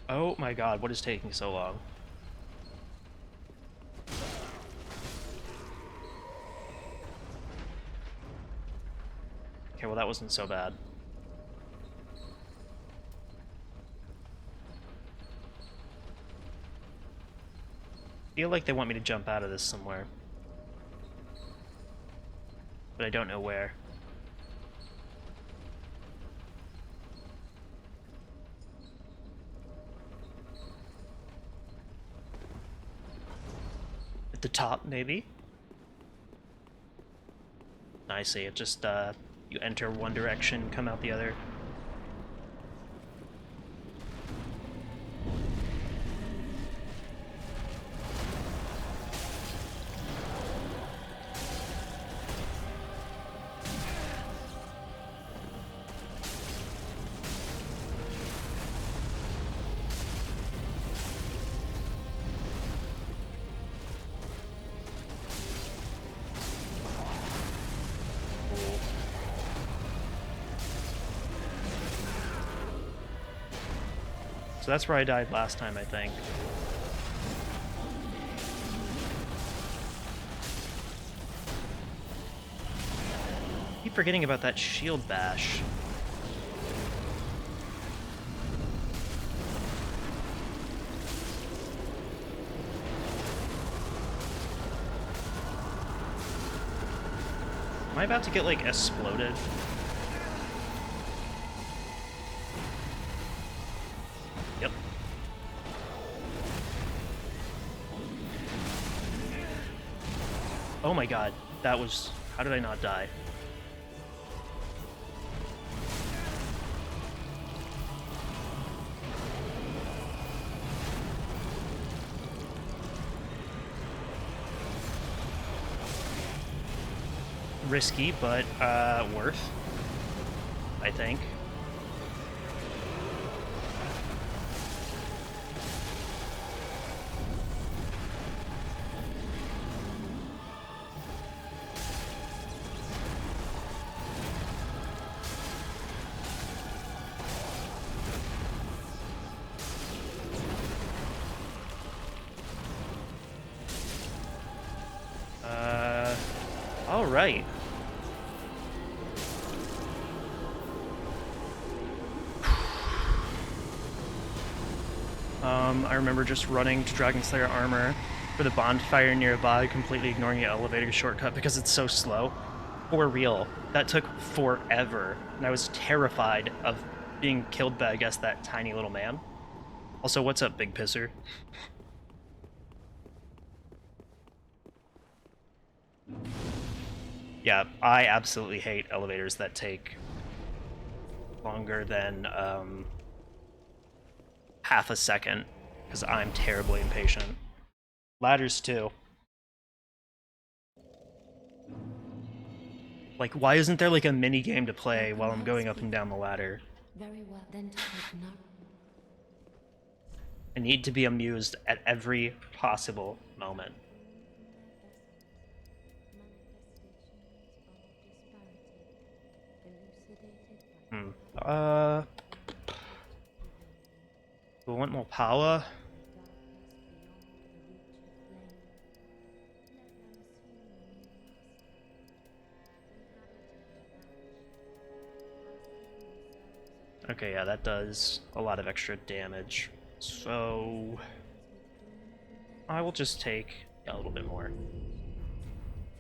Oh my god, what is taking so long? Okay, well that wasn't so bad. I feel like they want me to jump out of this somewhere. But I don't know where. At the top, maybe? I see, it just, you enter one direction, come out the other. Cool. So that's where I died last time, I think. I keep forgetting about that shield bash. Am I about to get, like, exploded? Yep. Oh my god, that was... How did I not die? Risky, but worth, I think. All right. I remember just running to Dragonslayer armor for the bonfire nearby, completely ignoring the elevator shortcut because it's so slow. For real. That took forever, and I was terrified of being killed by, I guess, that tiny little man. Also, what's up, big pisser? Yeah, I absolutely hate elevators that take longer than half a second, because I'm terribly impatient. Ladders too. Like, why isn't there like a mini game to play while I'm going up and down the ladder? Very well, then take no. I need to be amused at every possible moment. Hmm. Do I want more power? Okay, yeah, that does a lot of extra damage. So I will just take a little bit more.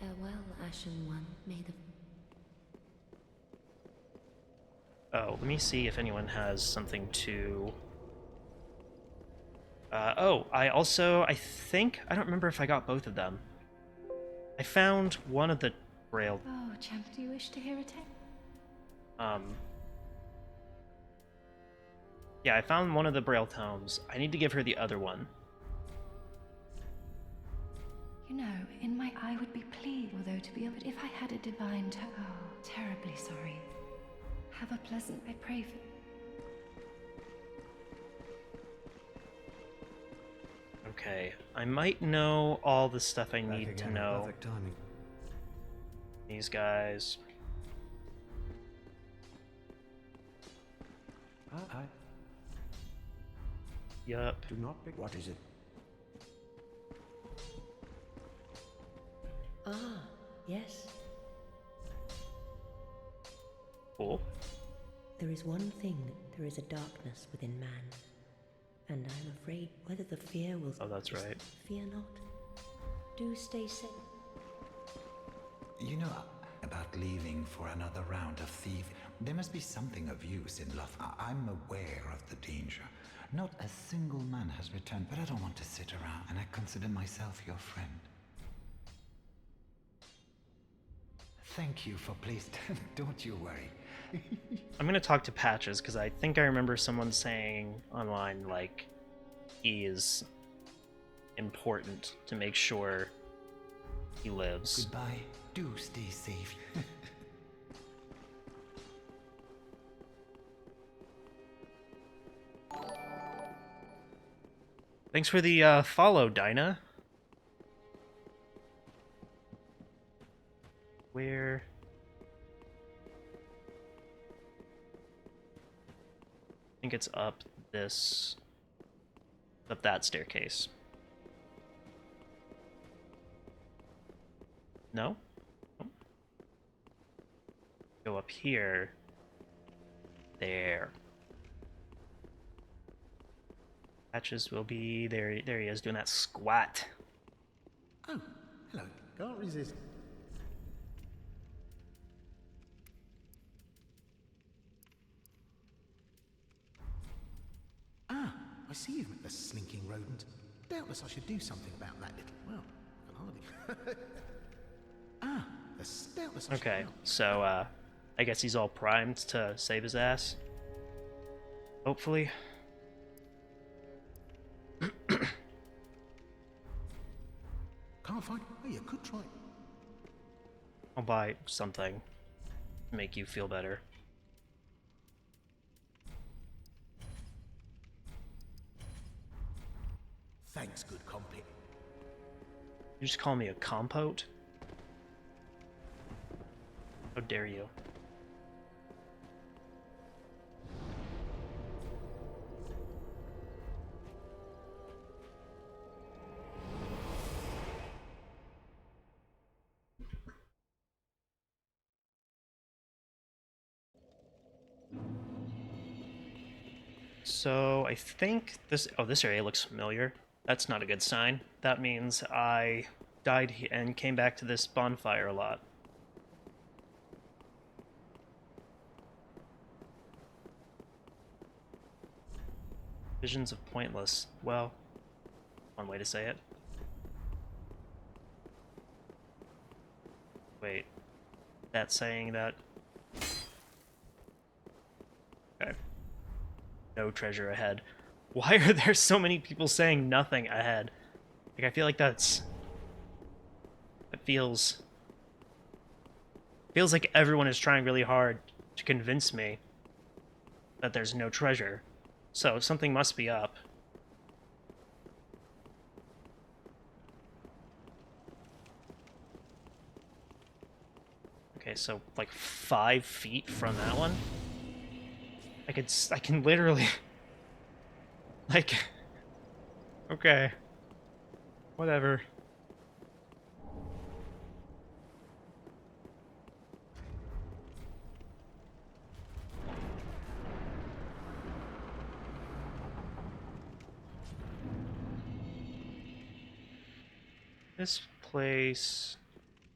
Farewell, Ashen One. May the Oh, let me see if anyone has something to... oh, I think, I don't remember if I got both of them. I found one of the Braille, Oh, champ, do you wish to hear a tale? yeah, I found one of the Braille tomes. I need to give her the other one. You know, in my eye would be pleased, although to be able to, if I had a divine oh, terribly sorry. Have a pleasant, I pray for... Okay, I might know all the stuff I need to know. These guys. Hi. Yup. Do not pick. What is it? Ah, yes. Cool. There is one thing, there is a darkness within man. And I'm afraid whether the fear will... Oh, that's right. Fear not. Do stay safe. You know, about leaving for another round of thieving, there must be something of use in Luff. I'm aware of the danger. Not a single man has returned, but I don't want to sit around, and I consider myself your friend. Thank you for please, don't you worry. I'm gonna talk to Patches, because I think I remember someone saying online, like, he is important to make sure he lives. Goodbye. Do stay safe. Thanks for the follow, Dinah. Where... I think it's up that staircase. No? No. Go up here. There. Patches will be there. There he is, doing that squat. Oh, hello. Can't resist. Ah, I see you've met the slinking rodent. Doubtless I should do something about that little... Well, I can hardly... doubtless I should... Okay, so, I guess he's all primed to save his ass. Hopefully. Can't find... Oh, you could try. I'll buy something to make you feel better. Thanks, good company. You just call me a compote? How dare you? So I think this... Oh, this area looks familiar. That's not a good sign. That means I died and came back to this bonfire a lot. Visions of pointless. Well, one way to say it. Wait. That's saying that... Okay. No treasure ahead. Why are there so many people saying nothing ahead? Like, I feel like that's... It feels like everyone is trying really hard to convince me that there's no treasure. So, something must be up. Okay, so, like, 5 feet from that one? I can literally... Like... Okay. Whatever. This place...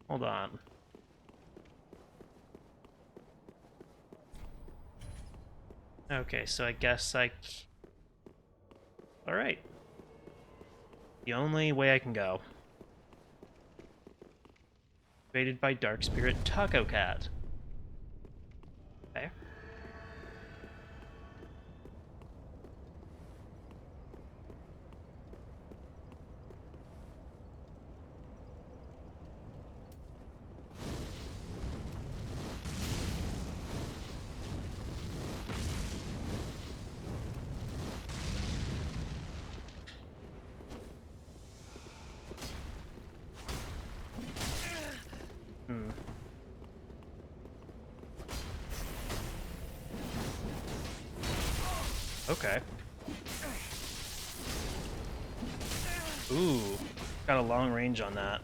Hold on. Okay, so I guess Alright. The only way I can go. Invaded by Dark Spirit Taco Cat. Okay. Okay. Ooh, got a long range on that.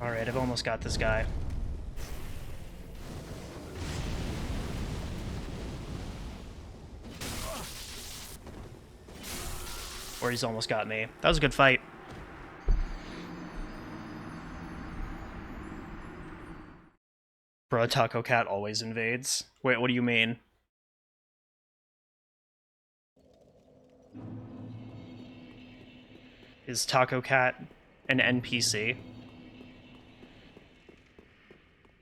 Alright, I've almost got this guy. Or he's almost got me. That was a good fight. Bro, Taco Cat always invades. Wait, what do you mean? Is Taco Cat an NPC?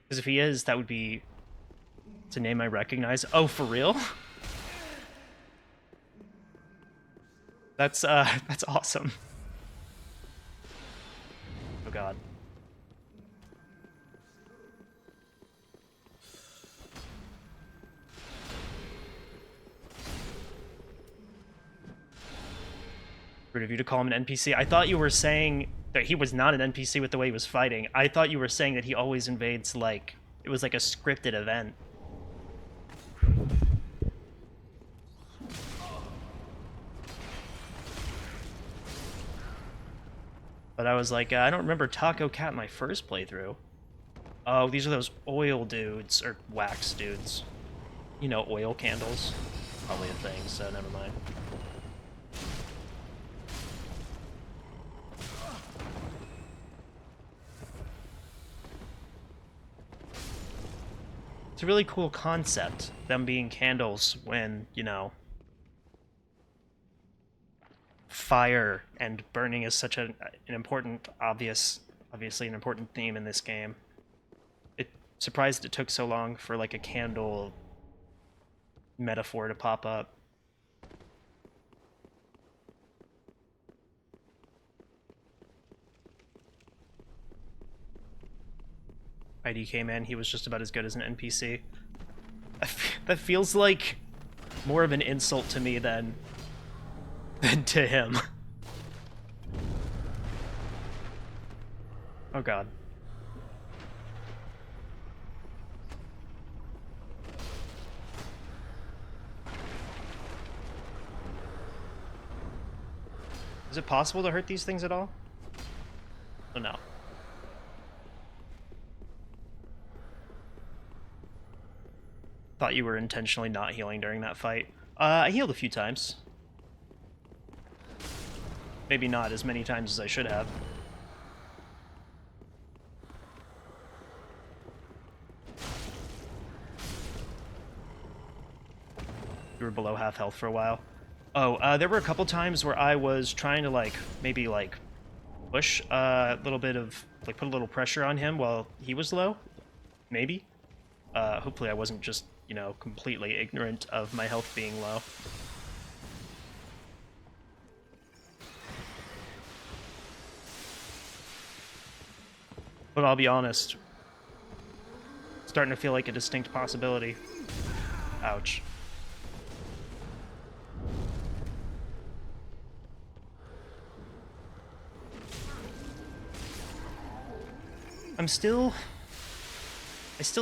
Because if he is, that would be... It's a name I recognize. Oh, for real? That's awesome. Oh god. Rude of you to call him an NPC. I thought you were saying that he was not an NPC with the way he was fighting. I thought you were saying that he always invades, like, it was like a scripted event. But I was like, I don't remember Taco Cat in my first playthrough. Oh, these are those oil dudes, or wax dudes. You know, oil candles. Probably a thing, so never mind. It's a really cool concept, them being candles when, you know, fire and burning is such an important, obviously an important theme in this game. It surprised it took so long for, like, a candle metaphor to pop up. IDK man, he was just about as good as an NPC. That feels like more of an insult to me than to him. Oh god. Is it possible to hurt these things at all? Oh no. Thought you were intentionally not healing during that fight. I healed a few times. Maybe not as many times as I should have. You were below half health for a while. Oh, there were a couple times where I was trying to, like, maybe, like, push a little bit of, like, put a little pressure on him while he was low. Maybe. Hopefully I wasn't just, you know, completely ignorant of my health being low. But I'll be honest, starting to feel like a distinct possibility. Ouch. I still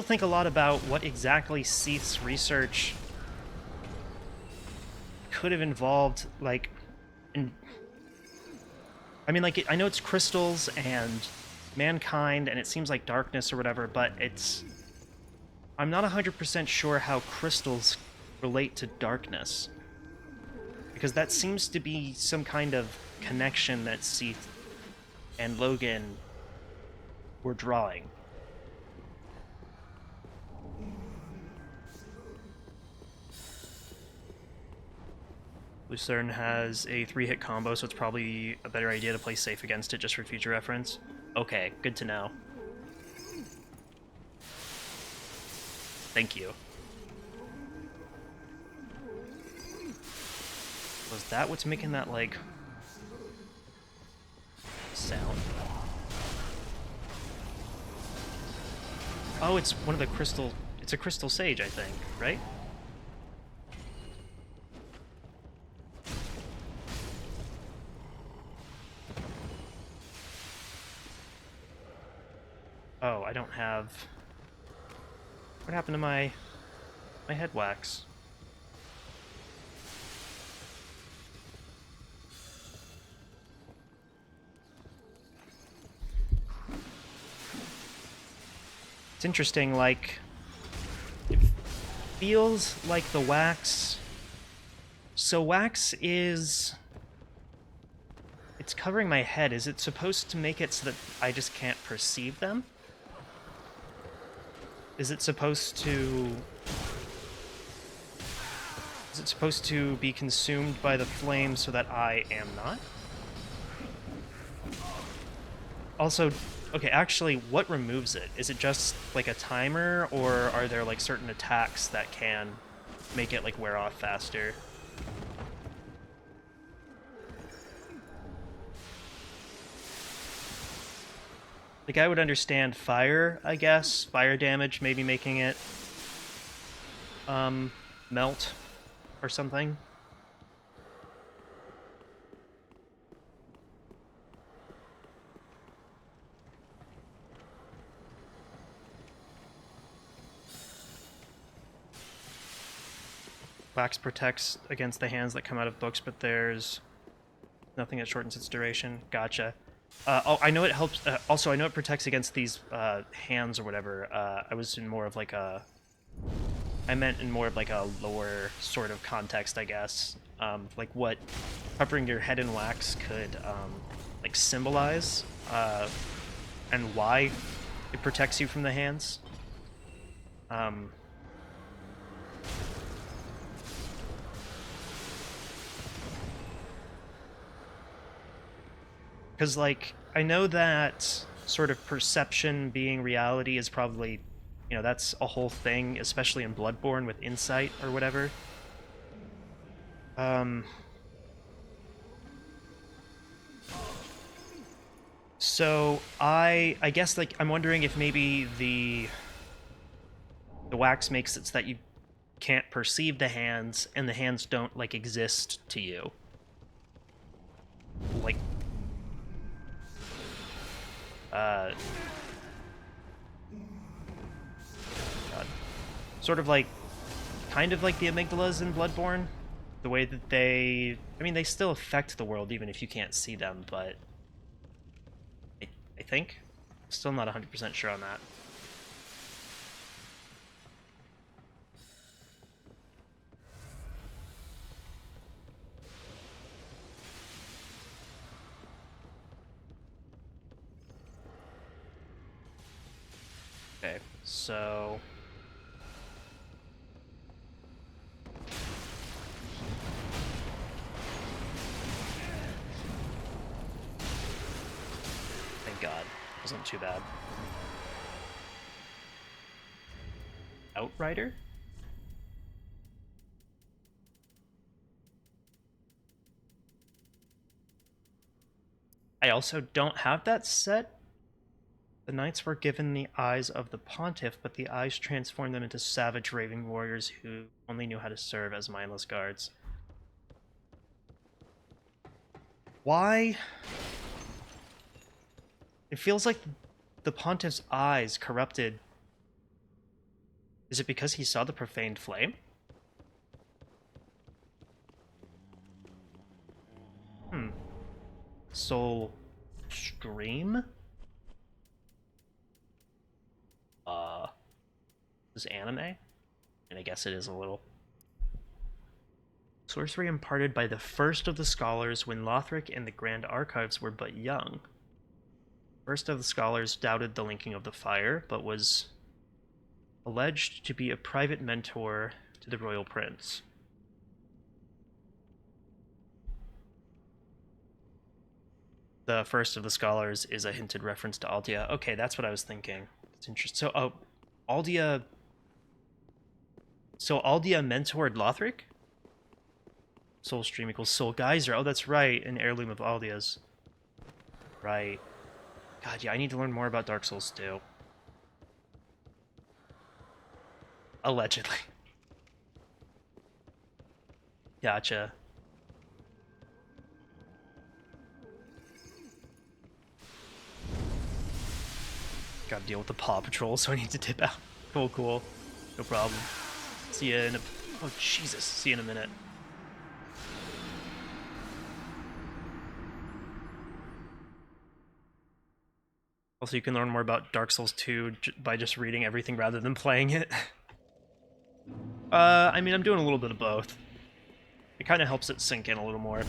think a lot about what exactly Seath's research could have involved, like, I mean, like, I know it's crystals and mankind, and it seems like darkness or whatever, but I'm not 100% sure how crystals relate to darkness. Because that seems to be some kind of connection that Seath and Logan were drawing. Lucerne has a 3-hit combo, so it's probably a better idea to play safe against it just for future reference. Okay, good to know. Thank you. Was that what's making that, like, sound? Oh, it's one of the crystal... It's a crystal sage, I think, right? Oh, I don't have... What happened to my head wax? It's interesting, like, it feels like the wax... So wax is... It's covering my head. Is it supposed to make it so that I just can't perceive them? Is it supposed to... Is it supposed to be consumed by the flame so that I am not? Also, okay, actually, what removes it? Is it just, like, a timer, or are there, like, certain attacks that can make it, like, wear off faster? Like, I would understand fire, I guess. Fire damage, maybe making it, melt or something. Wax protects against the hands that come out of books, but there's nothing that shortens its duration. Gotcha. Oh, I know it helps. Also, I know it protects against these hands or whatever. I was in more of like a... I meant in more of like a lower sort of context, I guess. Like what covering your head in wax could like symbolize, and why it protects you from the hands. Because, like, I know that sort of perception being reality is probably, you know, that's a whole thing, especially in Bloodborne with insight or whatever. So I guess, like, I'm wondering if maybe the wax makes it so that you can't perceive the hands, and the hands don't, like, exist to you. Like, God. Sort of like, kind of like the amygdalas in Bloodborne. The way that they... I mean, they still affect the world even if you can't see them, but... I think? Still not 100% sure on that. Okay, so... Thank God. Wasn't too bad. Outrider? I also don't have that set. The knights were given the eyes of the pontiff, but the eyes transformed them into savage raving warriors who only knew how to serve as mindless guards. Why? It feels like the pontiff's eyes corrupted. Is it because he saw the profaned flame? Soul Stream? Is anime? And I guess it is a little. Sorcery imparted by the first of the scholars when Lothric and the Grand Archives were but young. First of the scholars doubted the linking of the fire, but was alleged to be a private mentor to the royal prince. The first of the scholars is a hinted reference to Aldia. Okay, that's what I was thinking. It's interesting. So, Aldia... So Aldia mentored Lothric? Soul Stream equals Soul Geyser. Oh, that's right. An heirloom of Aldia's. Right. God, yeah, I need to learn more about Dark Souls 2. Allegedly. Gotcha. Gotta deal with the Paw Patrol, so I need to dip out. Cool, cool. No problem. See ya in a... Oh, Jesus. See you in a minute. Also, you can learn more about Dark Souls 2 by just reading everything rather than playing it. I mean, I'm doing a little bit of both. It kind of helps it sink in a little more.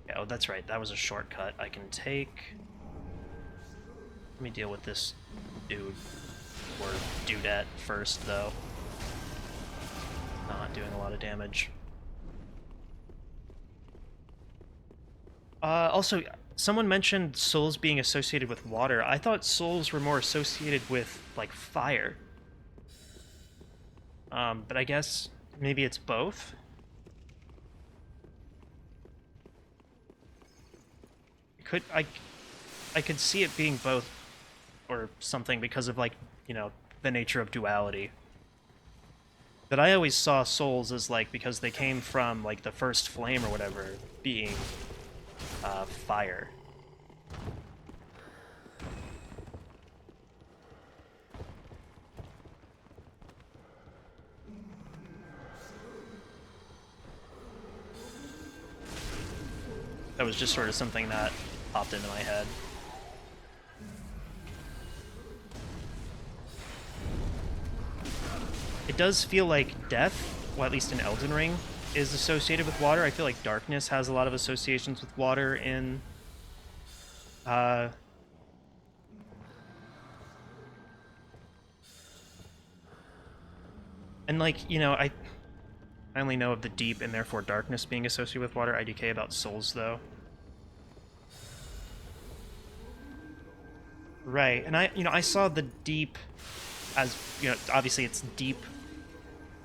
Yeah, oh, that's right. That was a shortcut I can take. Let me deal with this dude or dudette first, though. Not doing a lot of damage. Also, someone mentioned souls being associated with water. I thought souls were more associated with, like, fire. But I guess maybe it's both? I could see it being both or something because of, like, you know, the nature of duality. But I always saw souls as, like, because they came from, like, the first flame or whatever, being fire. That was just sort of something that popped into my head. It does feel like death, well, at least in Elden Ring, is associated with water. I feel like darkness has a lot of associations with water in and, like, you know, I only know of the deep and therefore darkness being associated with water. IDK about souls, though. Right, and I saw the deep as, obviously it's deep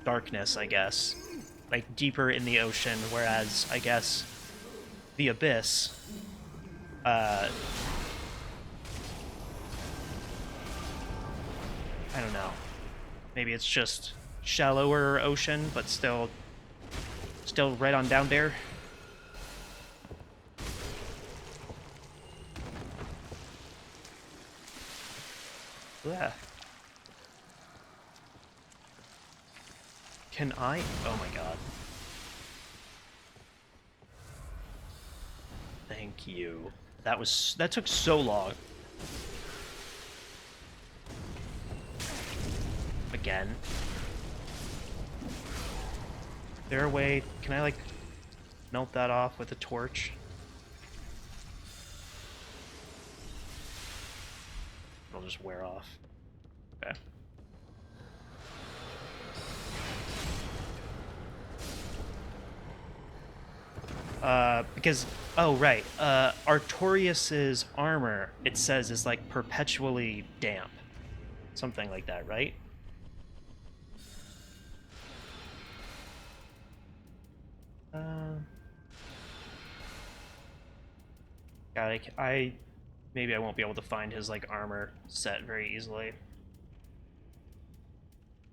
darkness, I guess. Like, deeper in the ocean, whereas, I guess, the abyss, I don't know. Maybe it's just shallower ocean, but still right on down there. Yeah. Can I? Oh my god. Thank you. That took so long. Again. Is there a way? Can I, like, melt that off with a torch? It'll just wear off. Okay. Because, oh, right, Artorias's armor, it says, is, like, perpetually damp. Something like that, right? God, maybe I won't be able to find his, like, armor set very easily.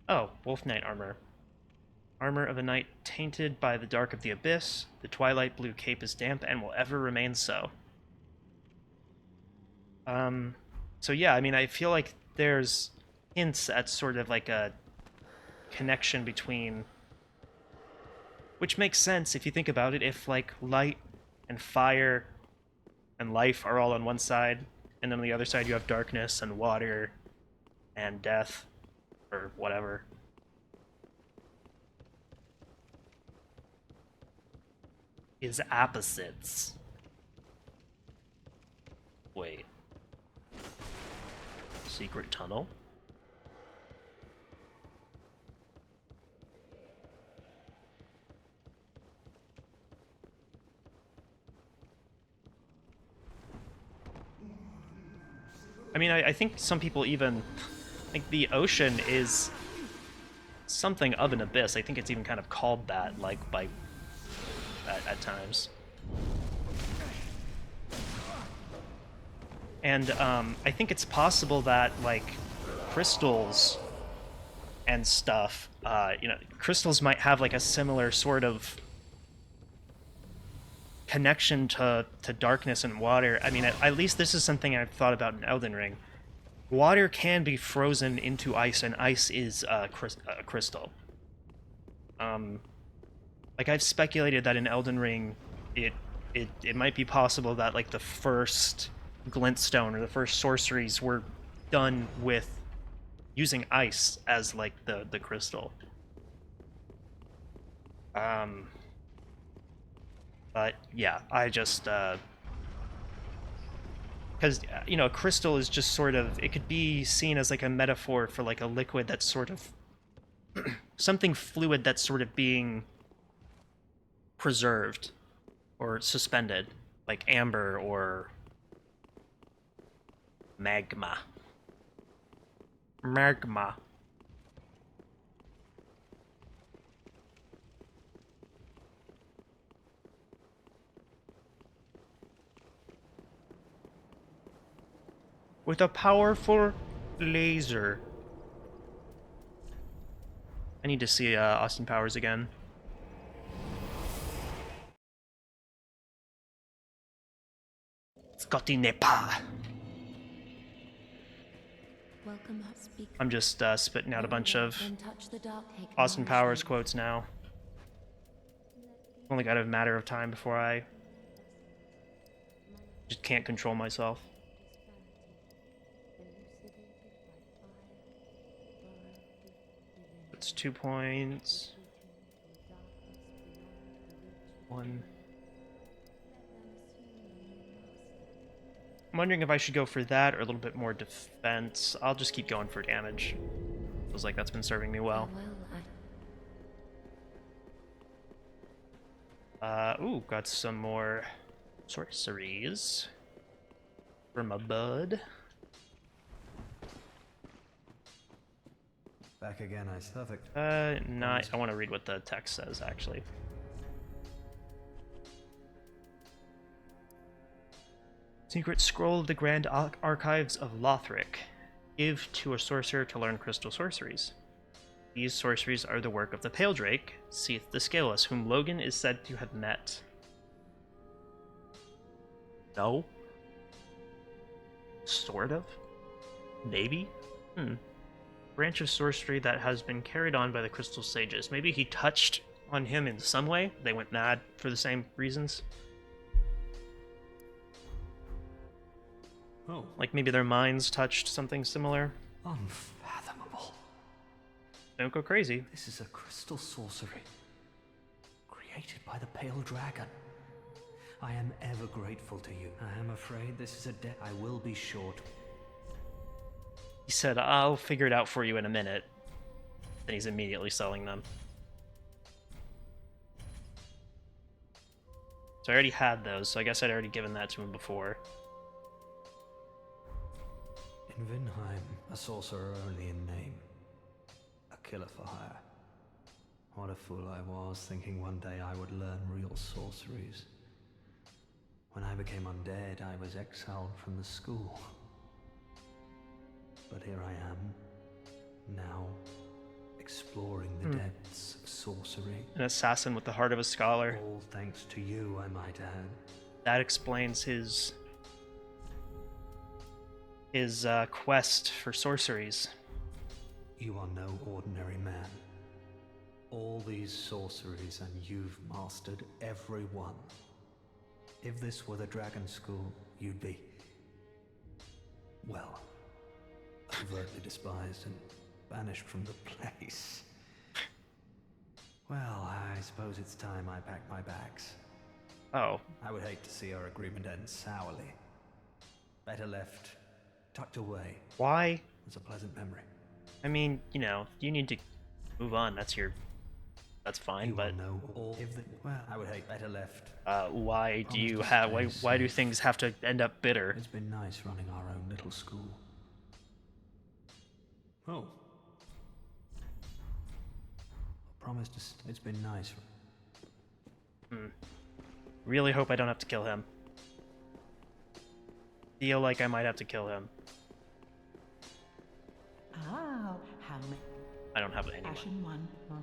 Oh, Wolf Knight armor. Armor of a knight tainted by the dark of the abyss. The twilight blue cape is damp and will ever remain so. So yeah, I mean, I feel like there's hints at sort of like a connection between, which makes sense if you think about it, if, like, light and fire and life are all on one side, and then on the other side you have darkness and water and death, or whatever. Is opposites. Wait. Secret tunnel? I mean, I think some people even think the ocean is something of an abyss. I think it's even kind of called that, like, by at times. And I think it's possible that, like, crystals and stuff, crystals might have, like, a similar sort of connection to darkness and water. I mean, at least this is something I've thought about in Elden Ring. Water can be frozen into ice, and ice is crystal. Like I've speculated that in Elden Ring, it might be possible that like the first glintstone or the first sorceries were done with using ice as like the crystal. But yeah, I just because you know, crystal is just sort of, it could be seen as like a metaphor for like a liquid that's sort of something fluid that's sort of being preserved or suspended, like amber or magma. Magma. With a powerful laser. I need to see Austin Powers again. Scotty Nepa. Welcome, speak. I'm just spitting out a bunch of Then touch the dark egg Austin Powers nourishment. quotes now. Only got a matter of time before I just can't control myself. It's 2 points. 1. I'm wondering if I should go for that or a little bit more defense. I'll just keep going for damage. Feels like that's been serving me well. Ooh, got some more sorceries for my bud. Back again, I suffolk. Not. I want to read what the text says, actually. Secret Scroll of the Grand Archives of Lothric. Give to a sorcerer to learn crystal sorceries. These sorceries are the work of the Pale Drake, Seath the Scaleless, whom Logan is said to have met. No? Sort of? Maybe? Branch of sorcery that has been carried on by the Crystal Sages. Maybe he touched on him in some way. They went mad for the same reasons. Oh. Like maybe their minds touched something similar. Unfathomable. Don't go crazy. This is a crystal sorcery. Created by the Pale Dragon. I am ever grateful to you. I am afraid this is a debt I will be short. He said, I'll figure it out for you in a minute. Then he's immediately selling them. So I already had those, so I guess I'd already given that to him before. In Vinheim, a sorcerer only in name. A killer for hire. What a fool I was, thinking one day I would learn real sorceries. When I became undead, I was exiled from the school. But here I am, now, exploring the depths of sorcery. An assassin with the heart of a scholar. All thanks to you, I might add. That explains his quest for sorceries. You are no ordinary man. All these sorceries, and you've mastered every one. If this were the Dragon School, you'd be, well, overtly despised and banished from the place. Well, I suppose it's time I packed my bags. Oh. I would hate to see our agreement end sourly. Better left, tucked away. Why? It's a pleasant memory. I mean, you know, you need to move on. That's fine, You but will know all if the, well, I would hate better left. why do you Promise to have stay why do safe. things have to end up bitter? It's been nice running our own little school. Oh. Promise to it's been nice. Really hope I don't have to kill him. Feel like I might have to kill him. Oh, how many? I don't have anyone. Ashen one. Oh.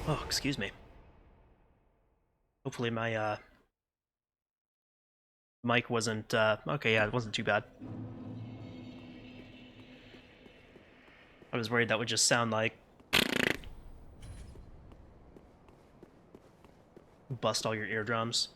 Oh, excuse me. Hopefully my mic wasn't okay, yeah, it wasn't too bad. I was worried that would just sound like bust all your eardrums.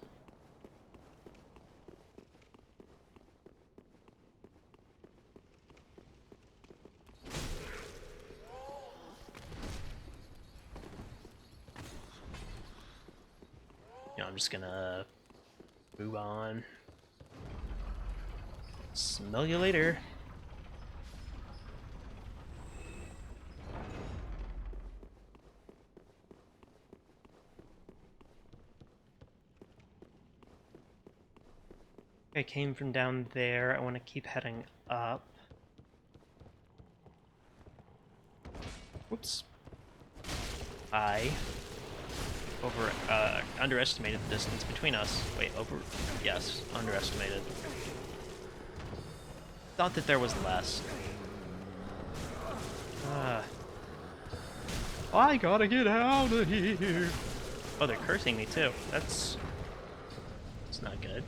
I'm just gonna move on. Smell you later. I came from down there. I want to keep heading up. Whoops. I underestimated the distance between us. Wait, yes, underestimated. Thought that there was less. I gotta get out of here. Oh, they're cursing me too. That's not good.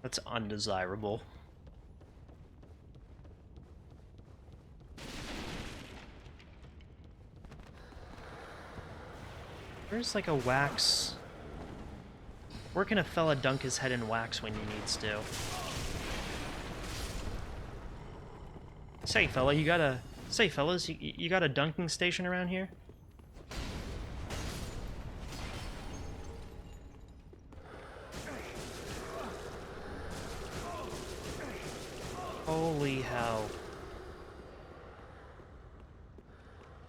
That's undesirable. There's like a wax. Where can a fella dunk his head in wax when he needs to? Say, fella, you got a... Say, fellas, you got a dunking station around here? Holy hell.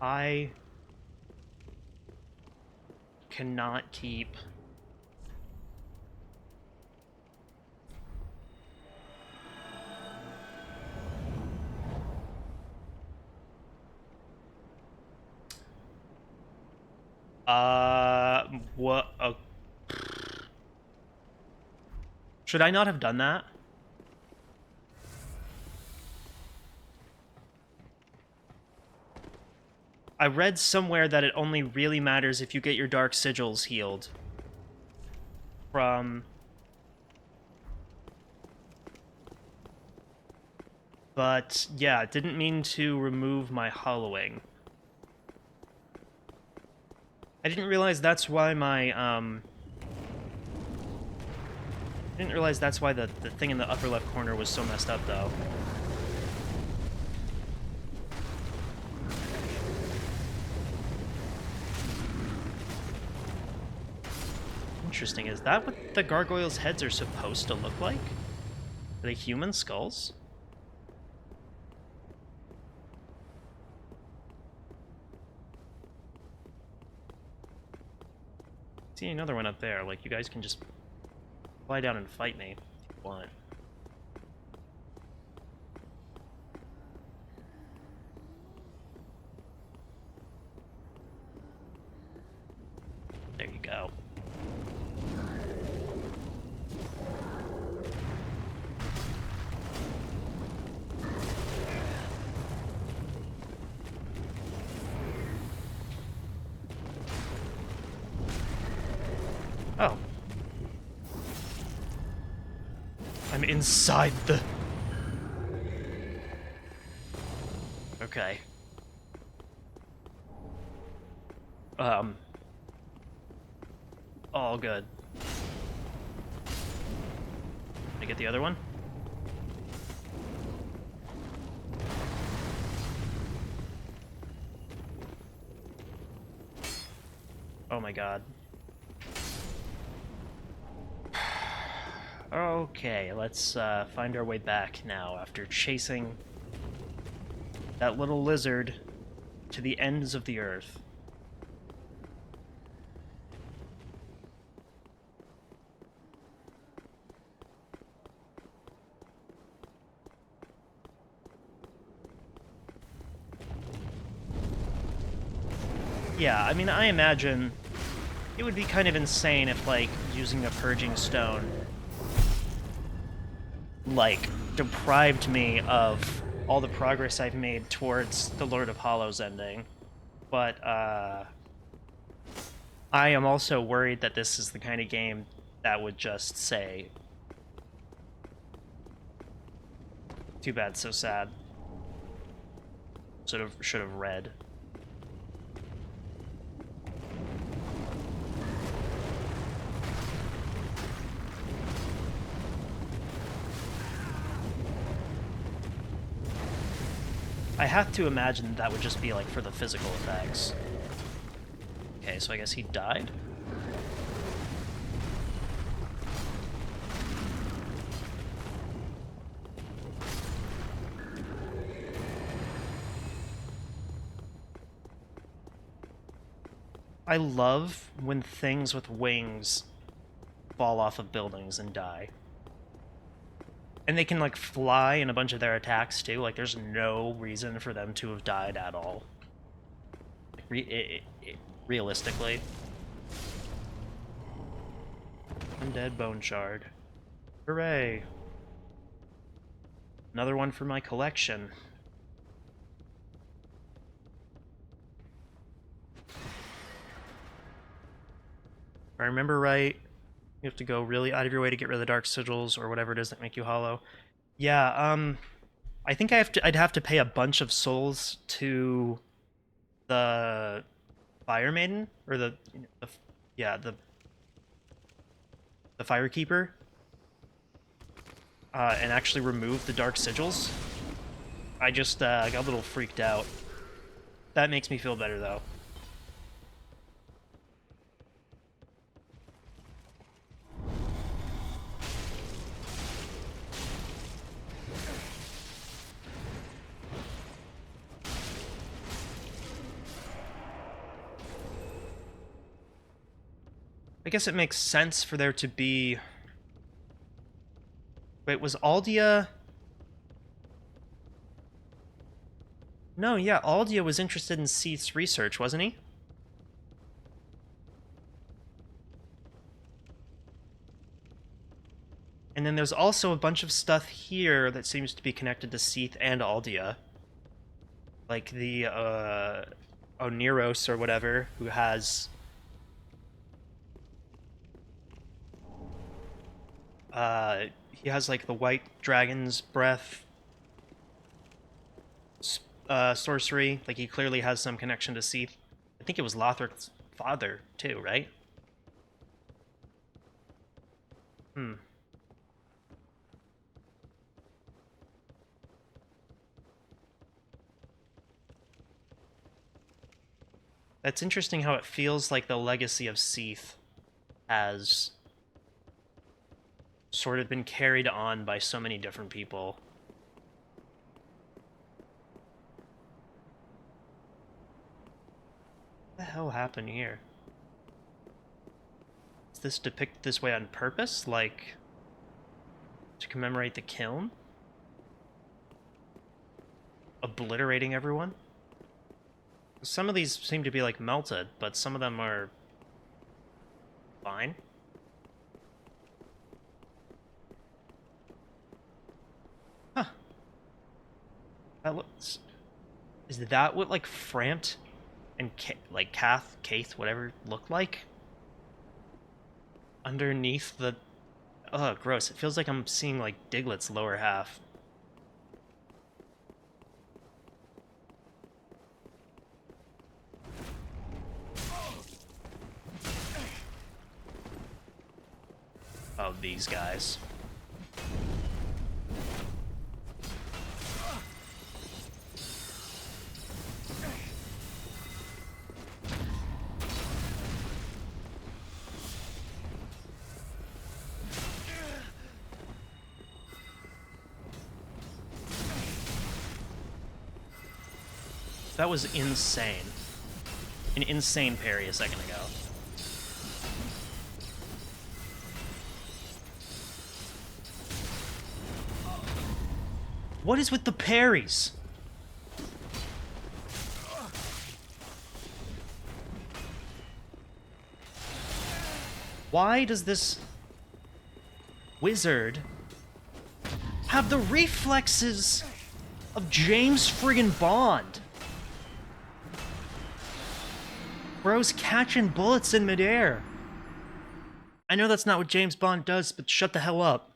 I cannot keep... what? Should I not have done that? I read somewhere that it only really matters if you get your dark sigils healed. From... But, yeah, didn't mean to remove my hollowing. I didn't realize that's why my, I didn't realize that's why the thing in the upper left corner was so messed up, though. Interesting. Is that what the gargoyles' heads are supposed to look like? Are they human skulls? See another one up there. Like, you guys can just fly down and fight me if you want. There you go. Oh. I'm inside the... Okay. All good. Can I get the other one? Oh my god. Okay, let's find our way back now after chasing that little lizard to the ends of the earth. Yeah, I mean, I imagine it would be kind of insane if, like, using a purging stone like, deprived me of all the progress I've made towards the Lord of Hollows ending. But, I am also worried that this is the kind of game that would just say, too bad, so sad. Should have read. I have to imagine that would just be like for the physical effects. Okay, so I guess he died? I love when things with wings fall off of buildings and die. And they can, like, fly in a bunch of their attacks, too. Like, there's no reason for them to have died at all. Like, realistically. Undead Bone Shard. Hooray! Another one for my collection. If I remember right, you have to go really out of your way to get rid of the dark sigils or whatever it is that make you hollow. Yeah, I think I'd have to pay a bunch of souls to the Fire Maiden or the Firekeeper, and actually remove the dark sigils. I just got a little freaked out. That makes me feel better though. I guess it makes sense for there to be... Wait, was Aldia... No, yeah, Aldia was interested in Seath's research, wasn't he? And then there's also a bunch of stuff here that seems to be connected to Seath and Aldia. Like the, Oneros or whatever, who has... he has, like, the White Dragon's Breath sorcery. Like, he clearly has some connection to Seath. I think it was Lothric's father, too, right? Hmm. That's interesting how it feels like the legacy of Seath has sort of been carried on by so many different people. What the hell happened here? Is this depicted this way on purpose? Like, to commemorate the kiln? Obliterating everyone? Some of these seem to be, like, melted, but some of them are fine. Huh. That looks... Is that what, like, Frampt and, like, Kaith, whatever, look like? Underneath the... Ugh, gross. It feels like I'm seeing, like, Diglett's lower half. Oh, these guys. That was insane. An insane parry a second ago. What is with the parries? Why does this wizard have the reflexes of James friggin' Bond. Bro's catching bullets in midair. I know that's not what James Bond does, but shut the hell up.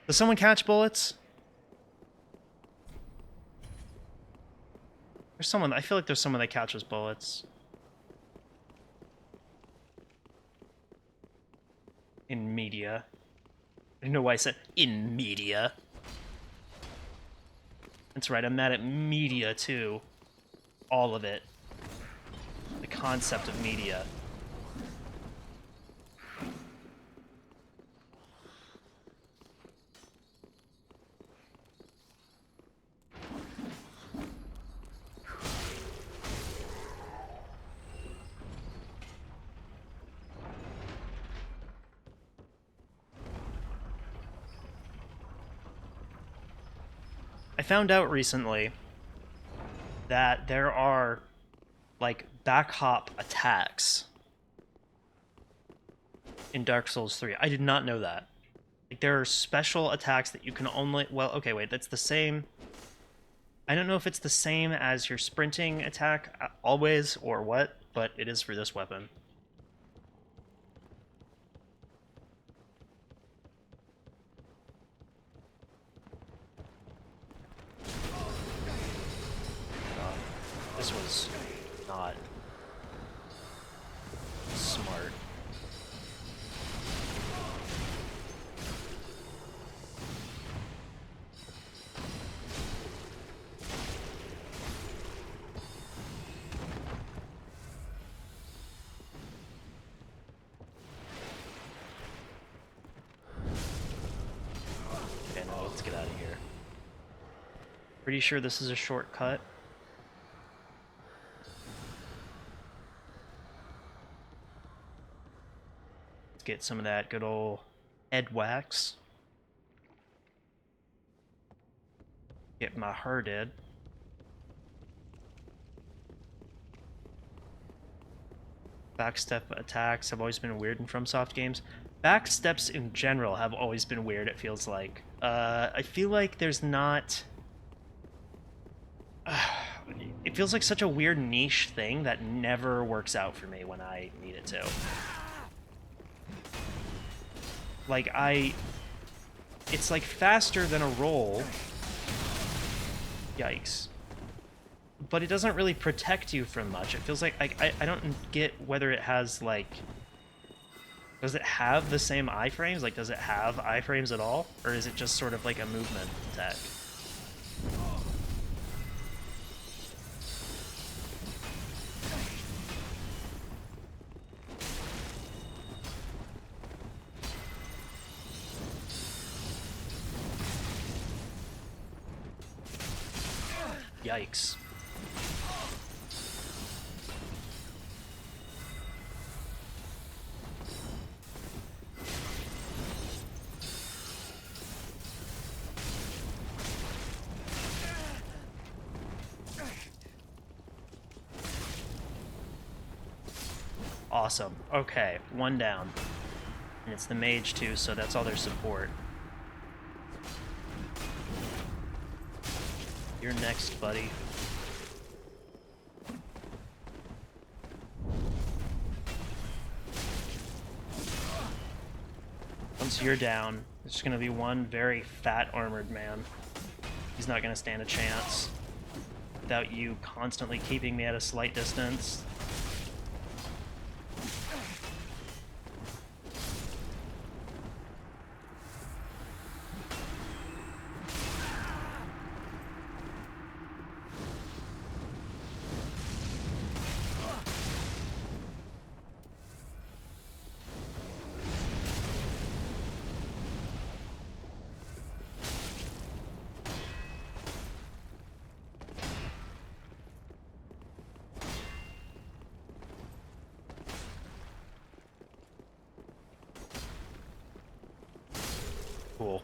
Does someone catch bullets? There's someone, I feel like there's someone that catches bullets. In media. I don't know why I said in media. That's right, I'm mad at media too. All of it. The concept of media. I found out recently that there are, like, back hop attacks in Dark Souls 3. I did not know that. Like, there are special attacks that you can only... Well, okay, wait, that's the same... I don't know if it's the same as your sprinting attack always or what, but it is for this weapon. This was not smart. Okay, now let's get out of here. Pretty sure this is a shortcut. Get some of that good old head wax. Get my herded. Backstep attacks have always been weird in FromSoft games. Backsteps in general have always been weird, it feels like. I feel like there's not... it feels like such a weird niche thing that never works out for me when I need it to. Like, it's like faster than a roll. Yikes. But it doesn't really protect you from much. It feels like, I don't get whether it has, like... Does it have the same iframes? Like, does it have iframes at all? Or is it just sort of like a movement attack? Yikes. Awesome. Okay, one down. And it's the mage too, so that's all their support. You're next, buddy. Once you're down, there's just gonna be one very fat armored man. He's not gonna stand a chance without you constantly keeping me at a slight distance. Cool.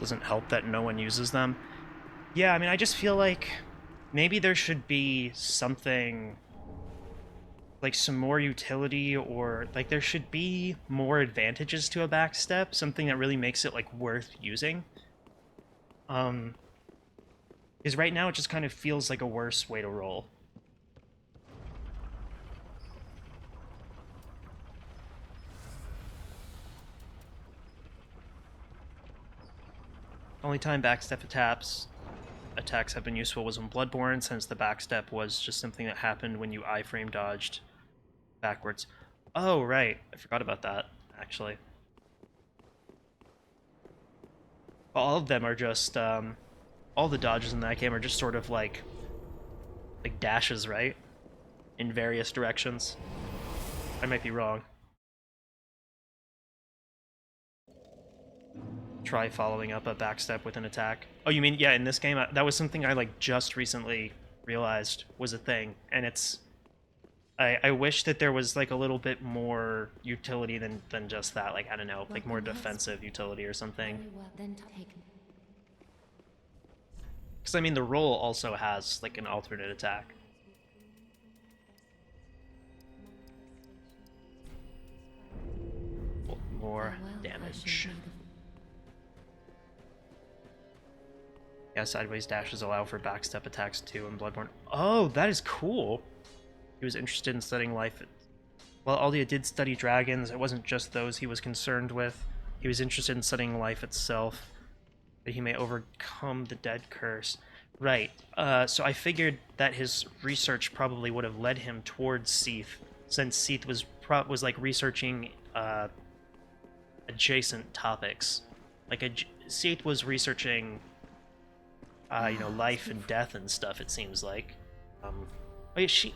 Doesn't help that no one uses them. Yeah, I mean, I just feel like maybe there should be something like some more utility, or like there should be more advantages to a backstep, something that really makes it like worth using. Because right now it just kind of feels like a worse way to roll. Only time backstep attacks have been useful was in Bloodborne, since the backstep was just something that happened when you iframe dodged backwards. Oh, right. I forgot about that, actually. All of them are just, all the dodges in that game are just sort of like dashes, right? In various directions. I might be wrong. Try following up a backstep with an attack. Oh, you mean, yeah, in this game, that was something I, like, just recently realized was a thing, and it's... I wish that there was, like, a little bit more utility than just that, like, I don't know, like, more defensive utility or something. Very well, then take. Because, I mean, the roll also has, like, an alternate attack. More damage. Yeah, sideways dashes allow for backstep attacks too in Bloodborne. Oh, that is cool! He was interested in studying life. While Aldia did study dragons, it wasn't just those he was concerned with. He was interested in studying life itself, that he may overcome the dead curse. Right. So I figured that his research probably would have led him towards Seath, since Seath was like researching adjacent topics. Like Seath was researching, you know, life and death and stuff. It seems like. Oh yeah, she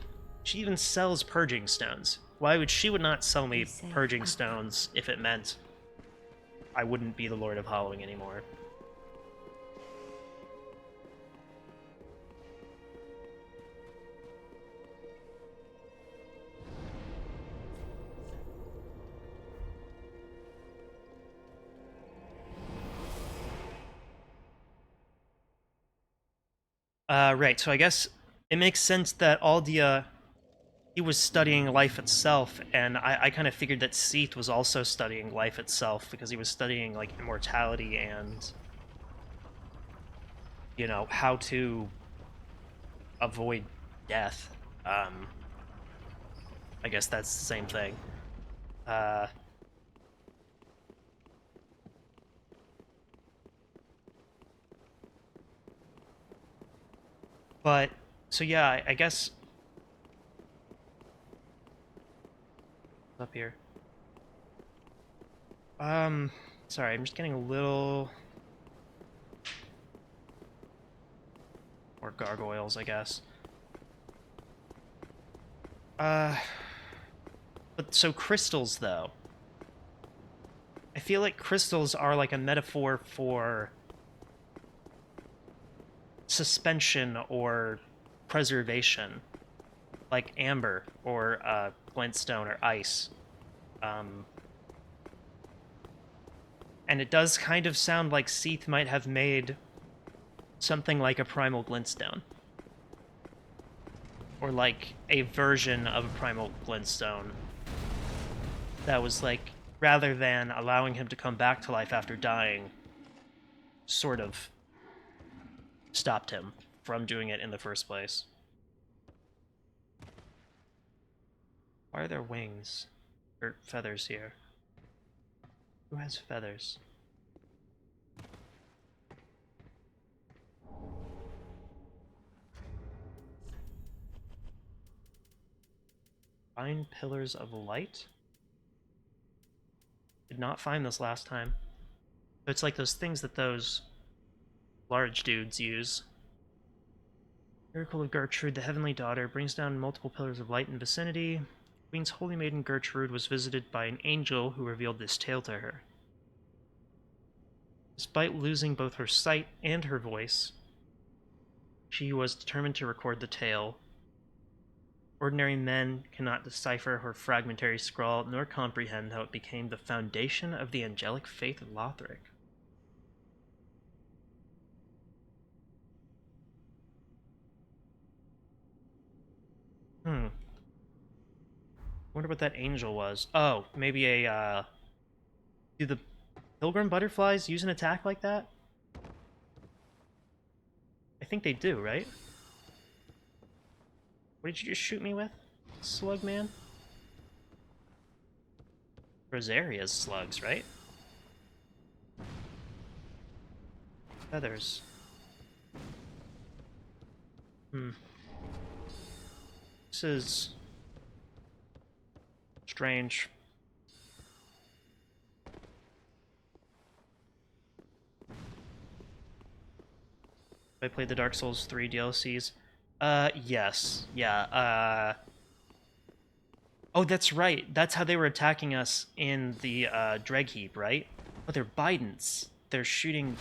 even sells purging stones. Why would she not sell me purging stones if it meant I wouldn't be the Lord of Hollowing anymore? Right, so I guess it makes sense that Aldia, he was studying life itself, and I kind of figured that Seath was also studying life itself, because he was studying, like, immortality and, you know, how to avoid death. I guess that's the same thing. But, so yeah, I guess... Up here. Sorry, I'm just getting a little... more gargoyles, I guess. But, so crystals, though. I feel like crystals are like a metaphor for suspension or preservation, like amber or glintstone or ice. And it does kind of sound like Seath might have made something like a primal glintstone, or like a version of a primal glintstone that was like, rather than allowing him to come back to life after dying, sort of stopped him from doing it in the first place. Why are there wings or feathers here? Who has feathers? Find pillars of light? Did not find this last time. It's like those things that those large dudes use. Miracle of Gertrude, the Heavenly Daughter, brings down multiple pillars of light in vicinity. Queen's holy maiden Gertrude was visited by an angel who revealed this tale to her. Despite losing both her sight and her voice, she was determined to record the tale. Ordinary men cannot decipher her fragmentary scrawl, nor comprehend how it became the foundation of the angelic faith of Lothric. Wonder what that angel was. Oh, maybe a, do the pilgrim butterflies use an attack like that? I think they do, right? What did you just shoot me with, slug man? Rosaria's slugs, right? Feathers. This is strange. I played the Dark Souls 3 DLCs. Yes. Yeah, oh, that's right. That's how they were attacking us in the, Dreg Heap, right? Oh, they're Bidens. They're shooting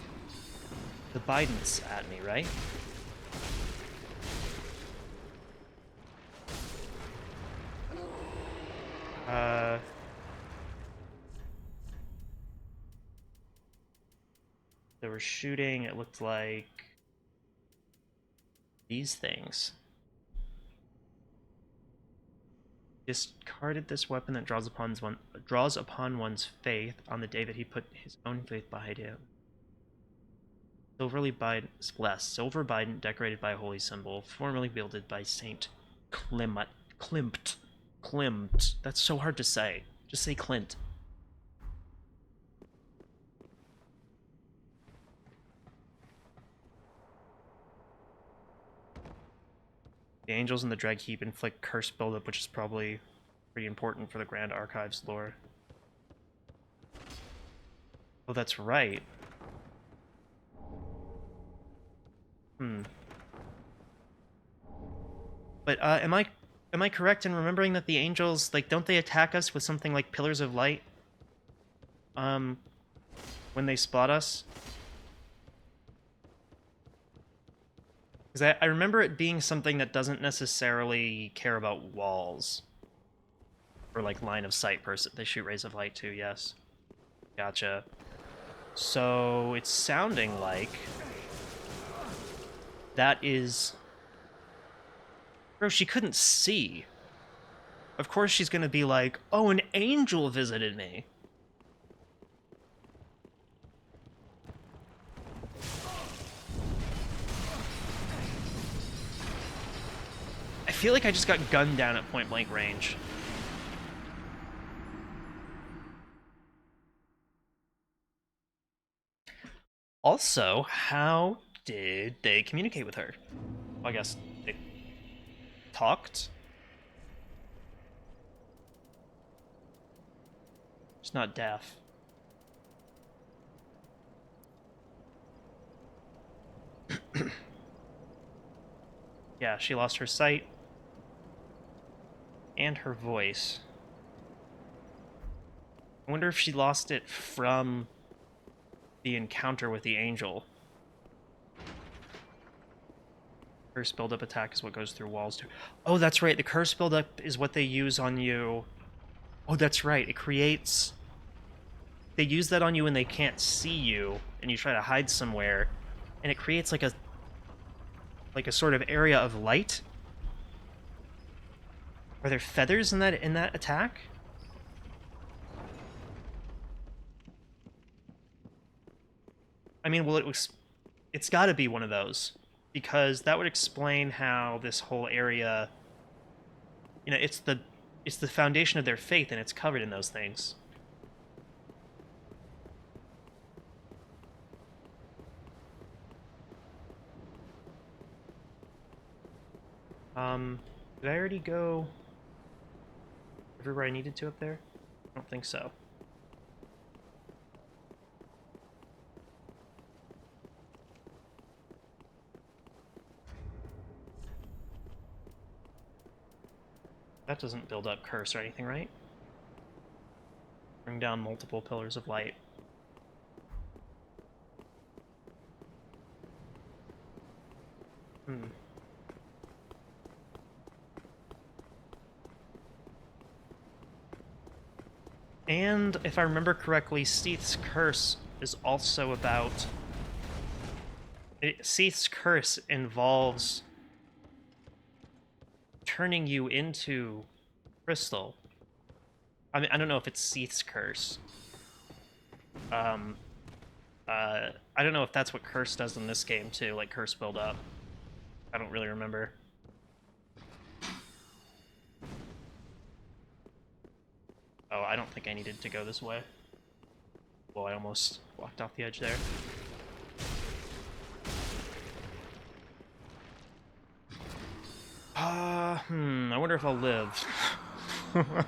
the Bidens at me, right? They were shooting, it looked like these things. Discarded this weapon that draws upon one's faith on the day that he put his own faith behind him. Silver Bident, decorated by a holy symbol, formerly wielded by Saint Klimt. That's so hard to say. Just say Clint. The angels in the Dreg Heap inflict curse buildup, which is probably pretty important for the Grand Archives lore. Oh, that's right. But am I correct in remembering that the angels, like, don't they attack us with something like pillars of light? When they spot us? Because I remember it being something that doesn't necessarily care about walls. Or, like, line of sight person. They shoot rays of light, too, yes. Gotcha. So, it's sounding like that is... Bro, she couldn't see. Of course she's gonna be like, oh, an angel visited me. I feel like I just got gunned down at point blank range. Also, how did they communicate with her? Well, I guess they talked? She's not deaf. Yeah, she lost her sight. And her voice. I wonder if she lost it from the encounter with the angel. Curse buildup attack is what goes through walls too. Oh, that's right. The curse buildup is what they use on you. Oh, that's right. It creates... They use that on you when they can't see you, and you try to hide somewhere, and it creates like a sort of area of light. Are there feathers in that attack? I mean, well, it's got to be one of those, because that would explain how this whole area, you know, it's the foundation of their faith, and it's covered in those things. Did I already go everywhere I needed to up there? I don't think so. That doesn't build up curse or anything, right? Bring down multiple pillars of light. And, if I remember correctly, Seath's Curse is also about... Seath's Curse involves turning you into crystal. I mean, I don't know if it's Seath's curse. I don't know if that's what curse does in this game too, like curse build up. I don't really remember. Oh, I don't think I needed to go this way. Well, I almost walked off the edge there. I wonder if I'll live. I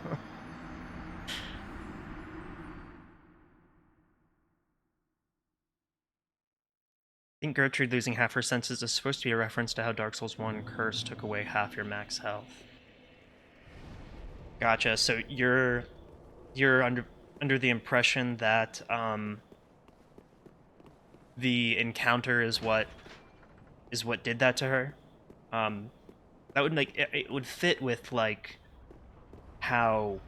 think Gertrude losing half her senses is supposed to be a reference to how Dark Souls 1 curse took away half your max health. Gotcha. So you're under the impression that the encounter is what did that to her. That would like it would fit with like how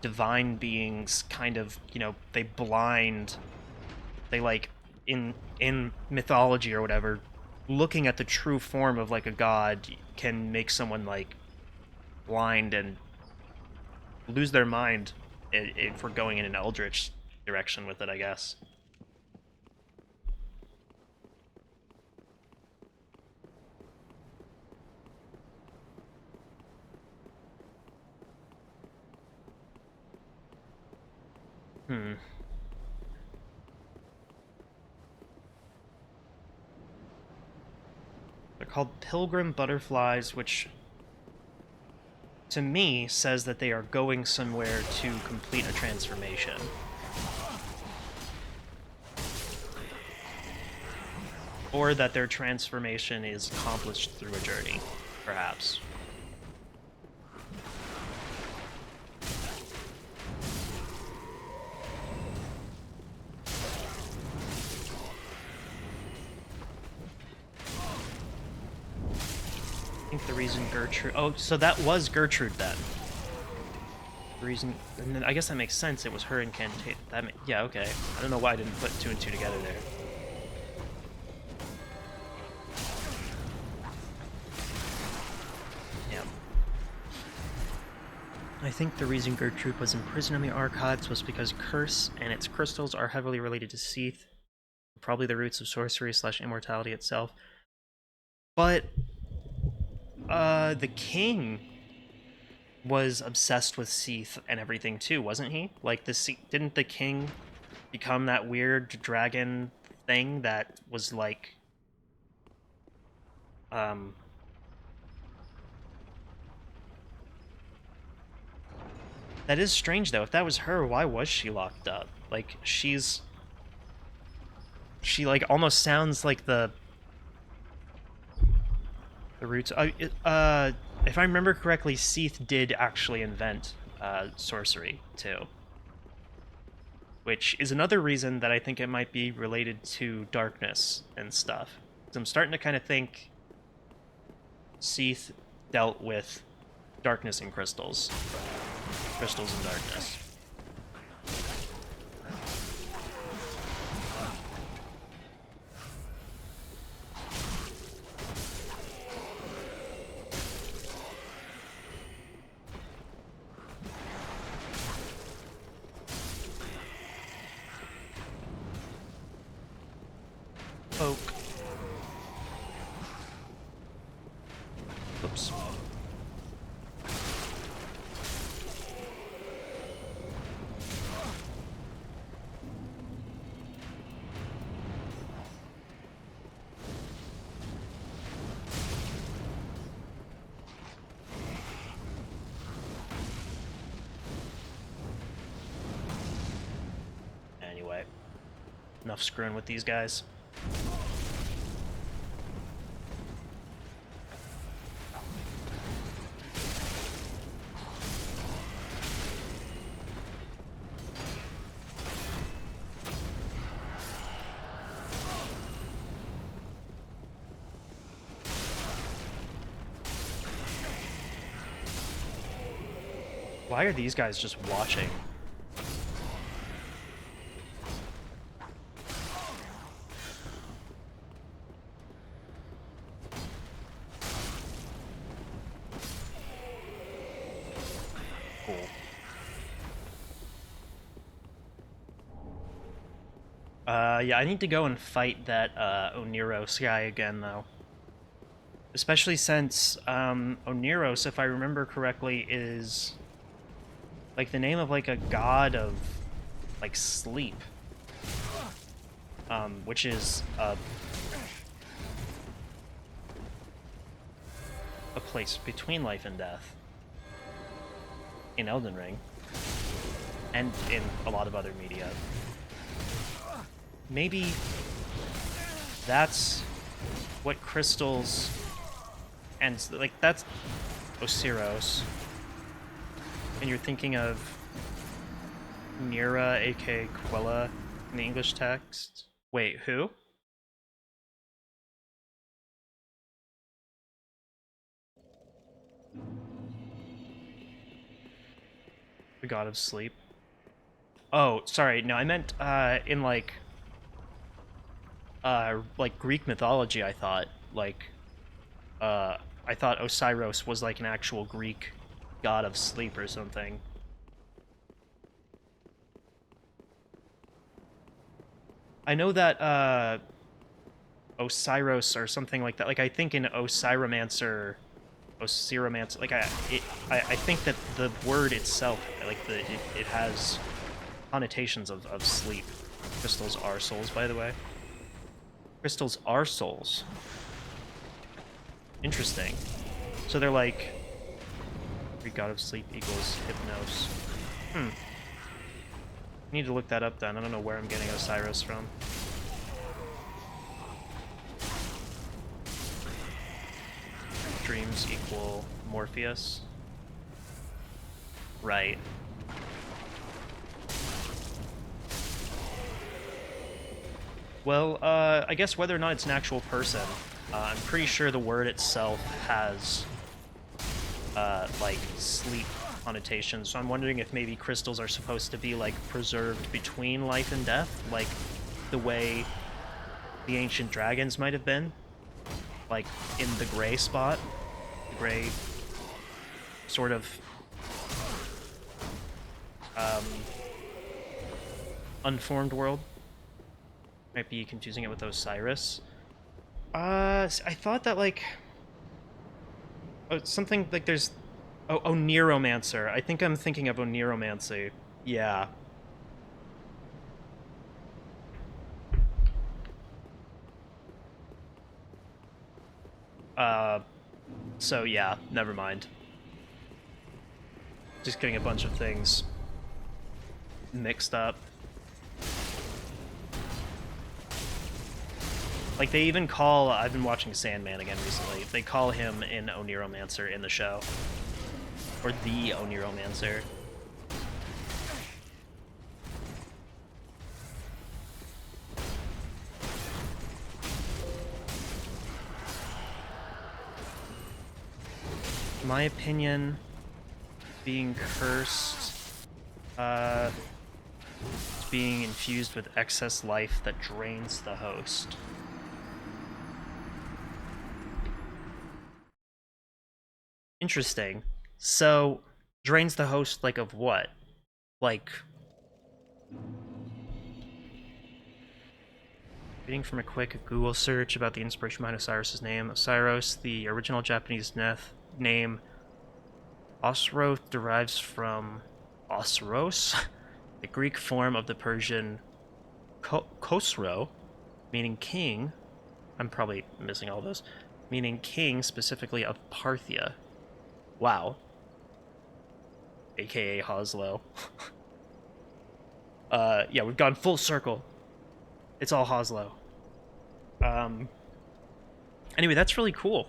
divine beings kind of, you know, they like in mythology or whatever, looking at the true form of like a god can make someone like blind and lose their mind if we're going in an eldritch direction with it, I guess. They're called pilgrim butterflies, which to me says that they are going somewhere to complete a transformation. Or that their transformation is accomplished through a journey, perhaps. I think the reason Gertrude... Oh, so that was Gertrude then. The reason... And then I guess that makes sense. It was her incantation. Yeah, okay. I don't know why I didn't put two and two together there. Yeah. I think the reason Gertrude was imprisoned in the archives was because Curse and its crystals are heavily related to Seath. Probably the roots of sorcery / immortality itself. But... the king was obsessed with Seath and everything too, wasn't he? Like, didn't the king become that weird dragon thing that was like... That is strange, though. If that was her, why was she locked up? Like, she, like, almost sounds like the roots... if I remember correctly, Seath did actually invent sorcery, too. Which is another reason that I think it might be related to darkness and stuff. So I'm starting to kind of think Seath dealt with darkness and crystals. Crystals and darkness. Poke. Oops. Anyway, enough screwing with these guys. Why are these guys just watching? Yeah, I need to go and fight that Oniros guy again, though. Especially since Oniros, if I remember correctly, is like the name of like a god of like sleep, which is a place between life and death in Elden Ring and in a lot of other media. Maybe that's what crystals and like that's Osiros, and you're thinking of Mira, aka Quella, in the English text. Wait, who? The god of sleep. Oh, sorry. No, I meant in like Greek mythology. I thought Osiros was like an actual Greek god of sleep or something. I know that Osiros or something like that. Like I think in Osiromancer, like I think that the word itself, like it has connotations of sleep. Crystals are souls, by the way. Crystals are souls. Interesting. So they're like Greek god of sleep equals hypnos. I need to look that up then. I don't know where I'm getting Osiris from. Dreams equal Morpheus. Right. Well, I guess whether or not it's an actual person, I'm pretty sure the word itself has, like, sleep connotations, so I'm wondering if maybe crystals are supposed to be, like, preserved between life and death, like the way the ancient dragons might have been, like, in the gray spot, the gray sort of, unformed world. Might be confusing it with Osiris. I thought that, like... Oh, something, like, there's... Oh, Oniromancer. I think I'm thinking of Oniromancy. Yeah. So yeah, never mind. Just getting a bunch of things mixed up. Like, they even call... I've been watching Sandman again recently. They call him an Oniromancer in the show. Or the Oniromancer. In my opinion, being cursed, is being infused with excess life that drains the host. Interesting. So, drains the host, like, of what? Like... Reading from a quick Google search about the inspiration behind Osiris' name. Osiris, the original Japanese name, Osroth, derives from Osros, the Greek form of the Persian Khosrow, meaning king. I'm probably missing all those. Meaning king, specifically of Parthia. Wow. AKA Hoslo. Yeah, we've gone full circle. It's all Hoslo. Anyway, that's really cool.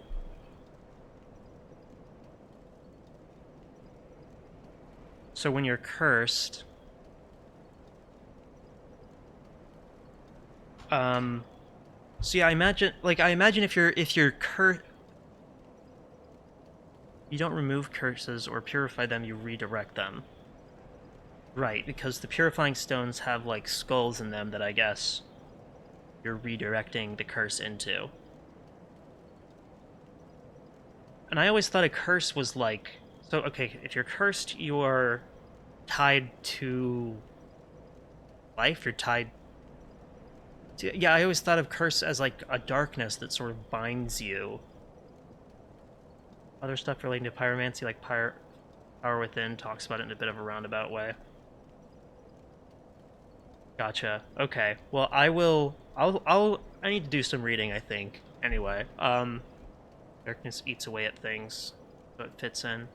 So when you're cursed... So yeah, I imagine if you're cursed... You don't remove curses or purify them, you redirect them. Right, because the purifying stones have, like, skulls in them that I guess you're redirecting the curse into. And I always thought a curse was like... So, okay, if you're cursed, you're tied to life, you're tied Yeah, I always thought of curse as like a darkness that sort of binds you. Other stuff relating to pyromancy, like Power Within, talks about it in a bit of a roundabout way. Gotcha. Okay. Well, I need to do some reading, I think. Anyway, darkness eats away at things, so it fits in.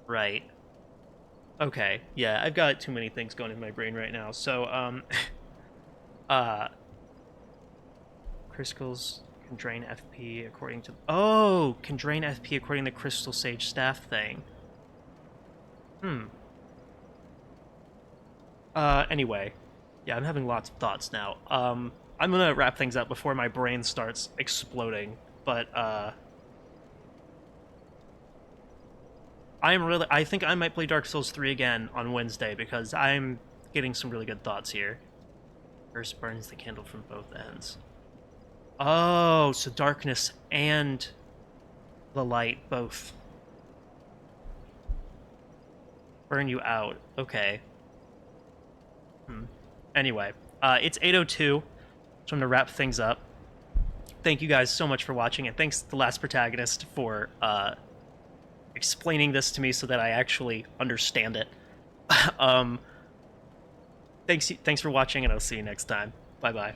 Right. Okay. Yeah, I've got too many things going in my brain right now. So, crystals can drain FP according to... Oh! Can drain FP according to the Crystal Sage staff thing. Anyway. Yeah, I'm having lots of thoughts now. I'm gonna wrap things up before my brain starts exploding. But, I think I might play Dark Souls 3 again on Wednesday, because I'm getting some really good thoughts here. First burns the candle from both ends. Oh, so darkness and the light both burn you out. Okay. Anyway, it's 8:02, so I'm gonna wrap things up. Thank you guys so much for watching, and thanks to the last protagonist for explaining this to me so that I actually understand it. Thanks for watching, and I'll see you next time. Bye bye.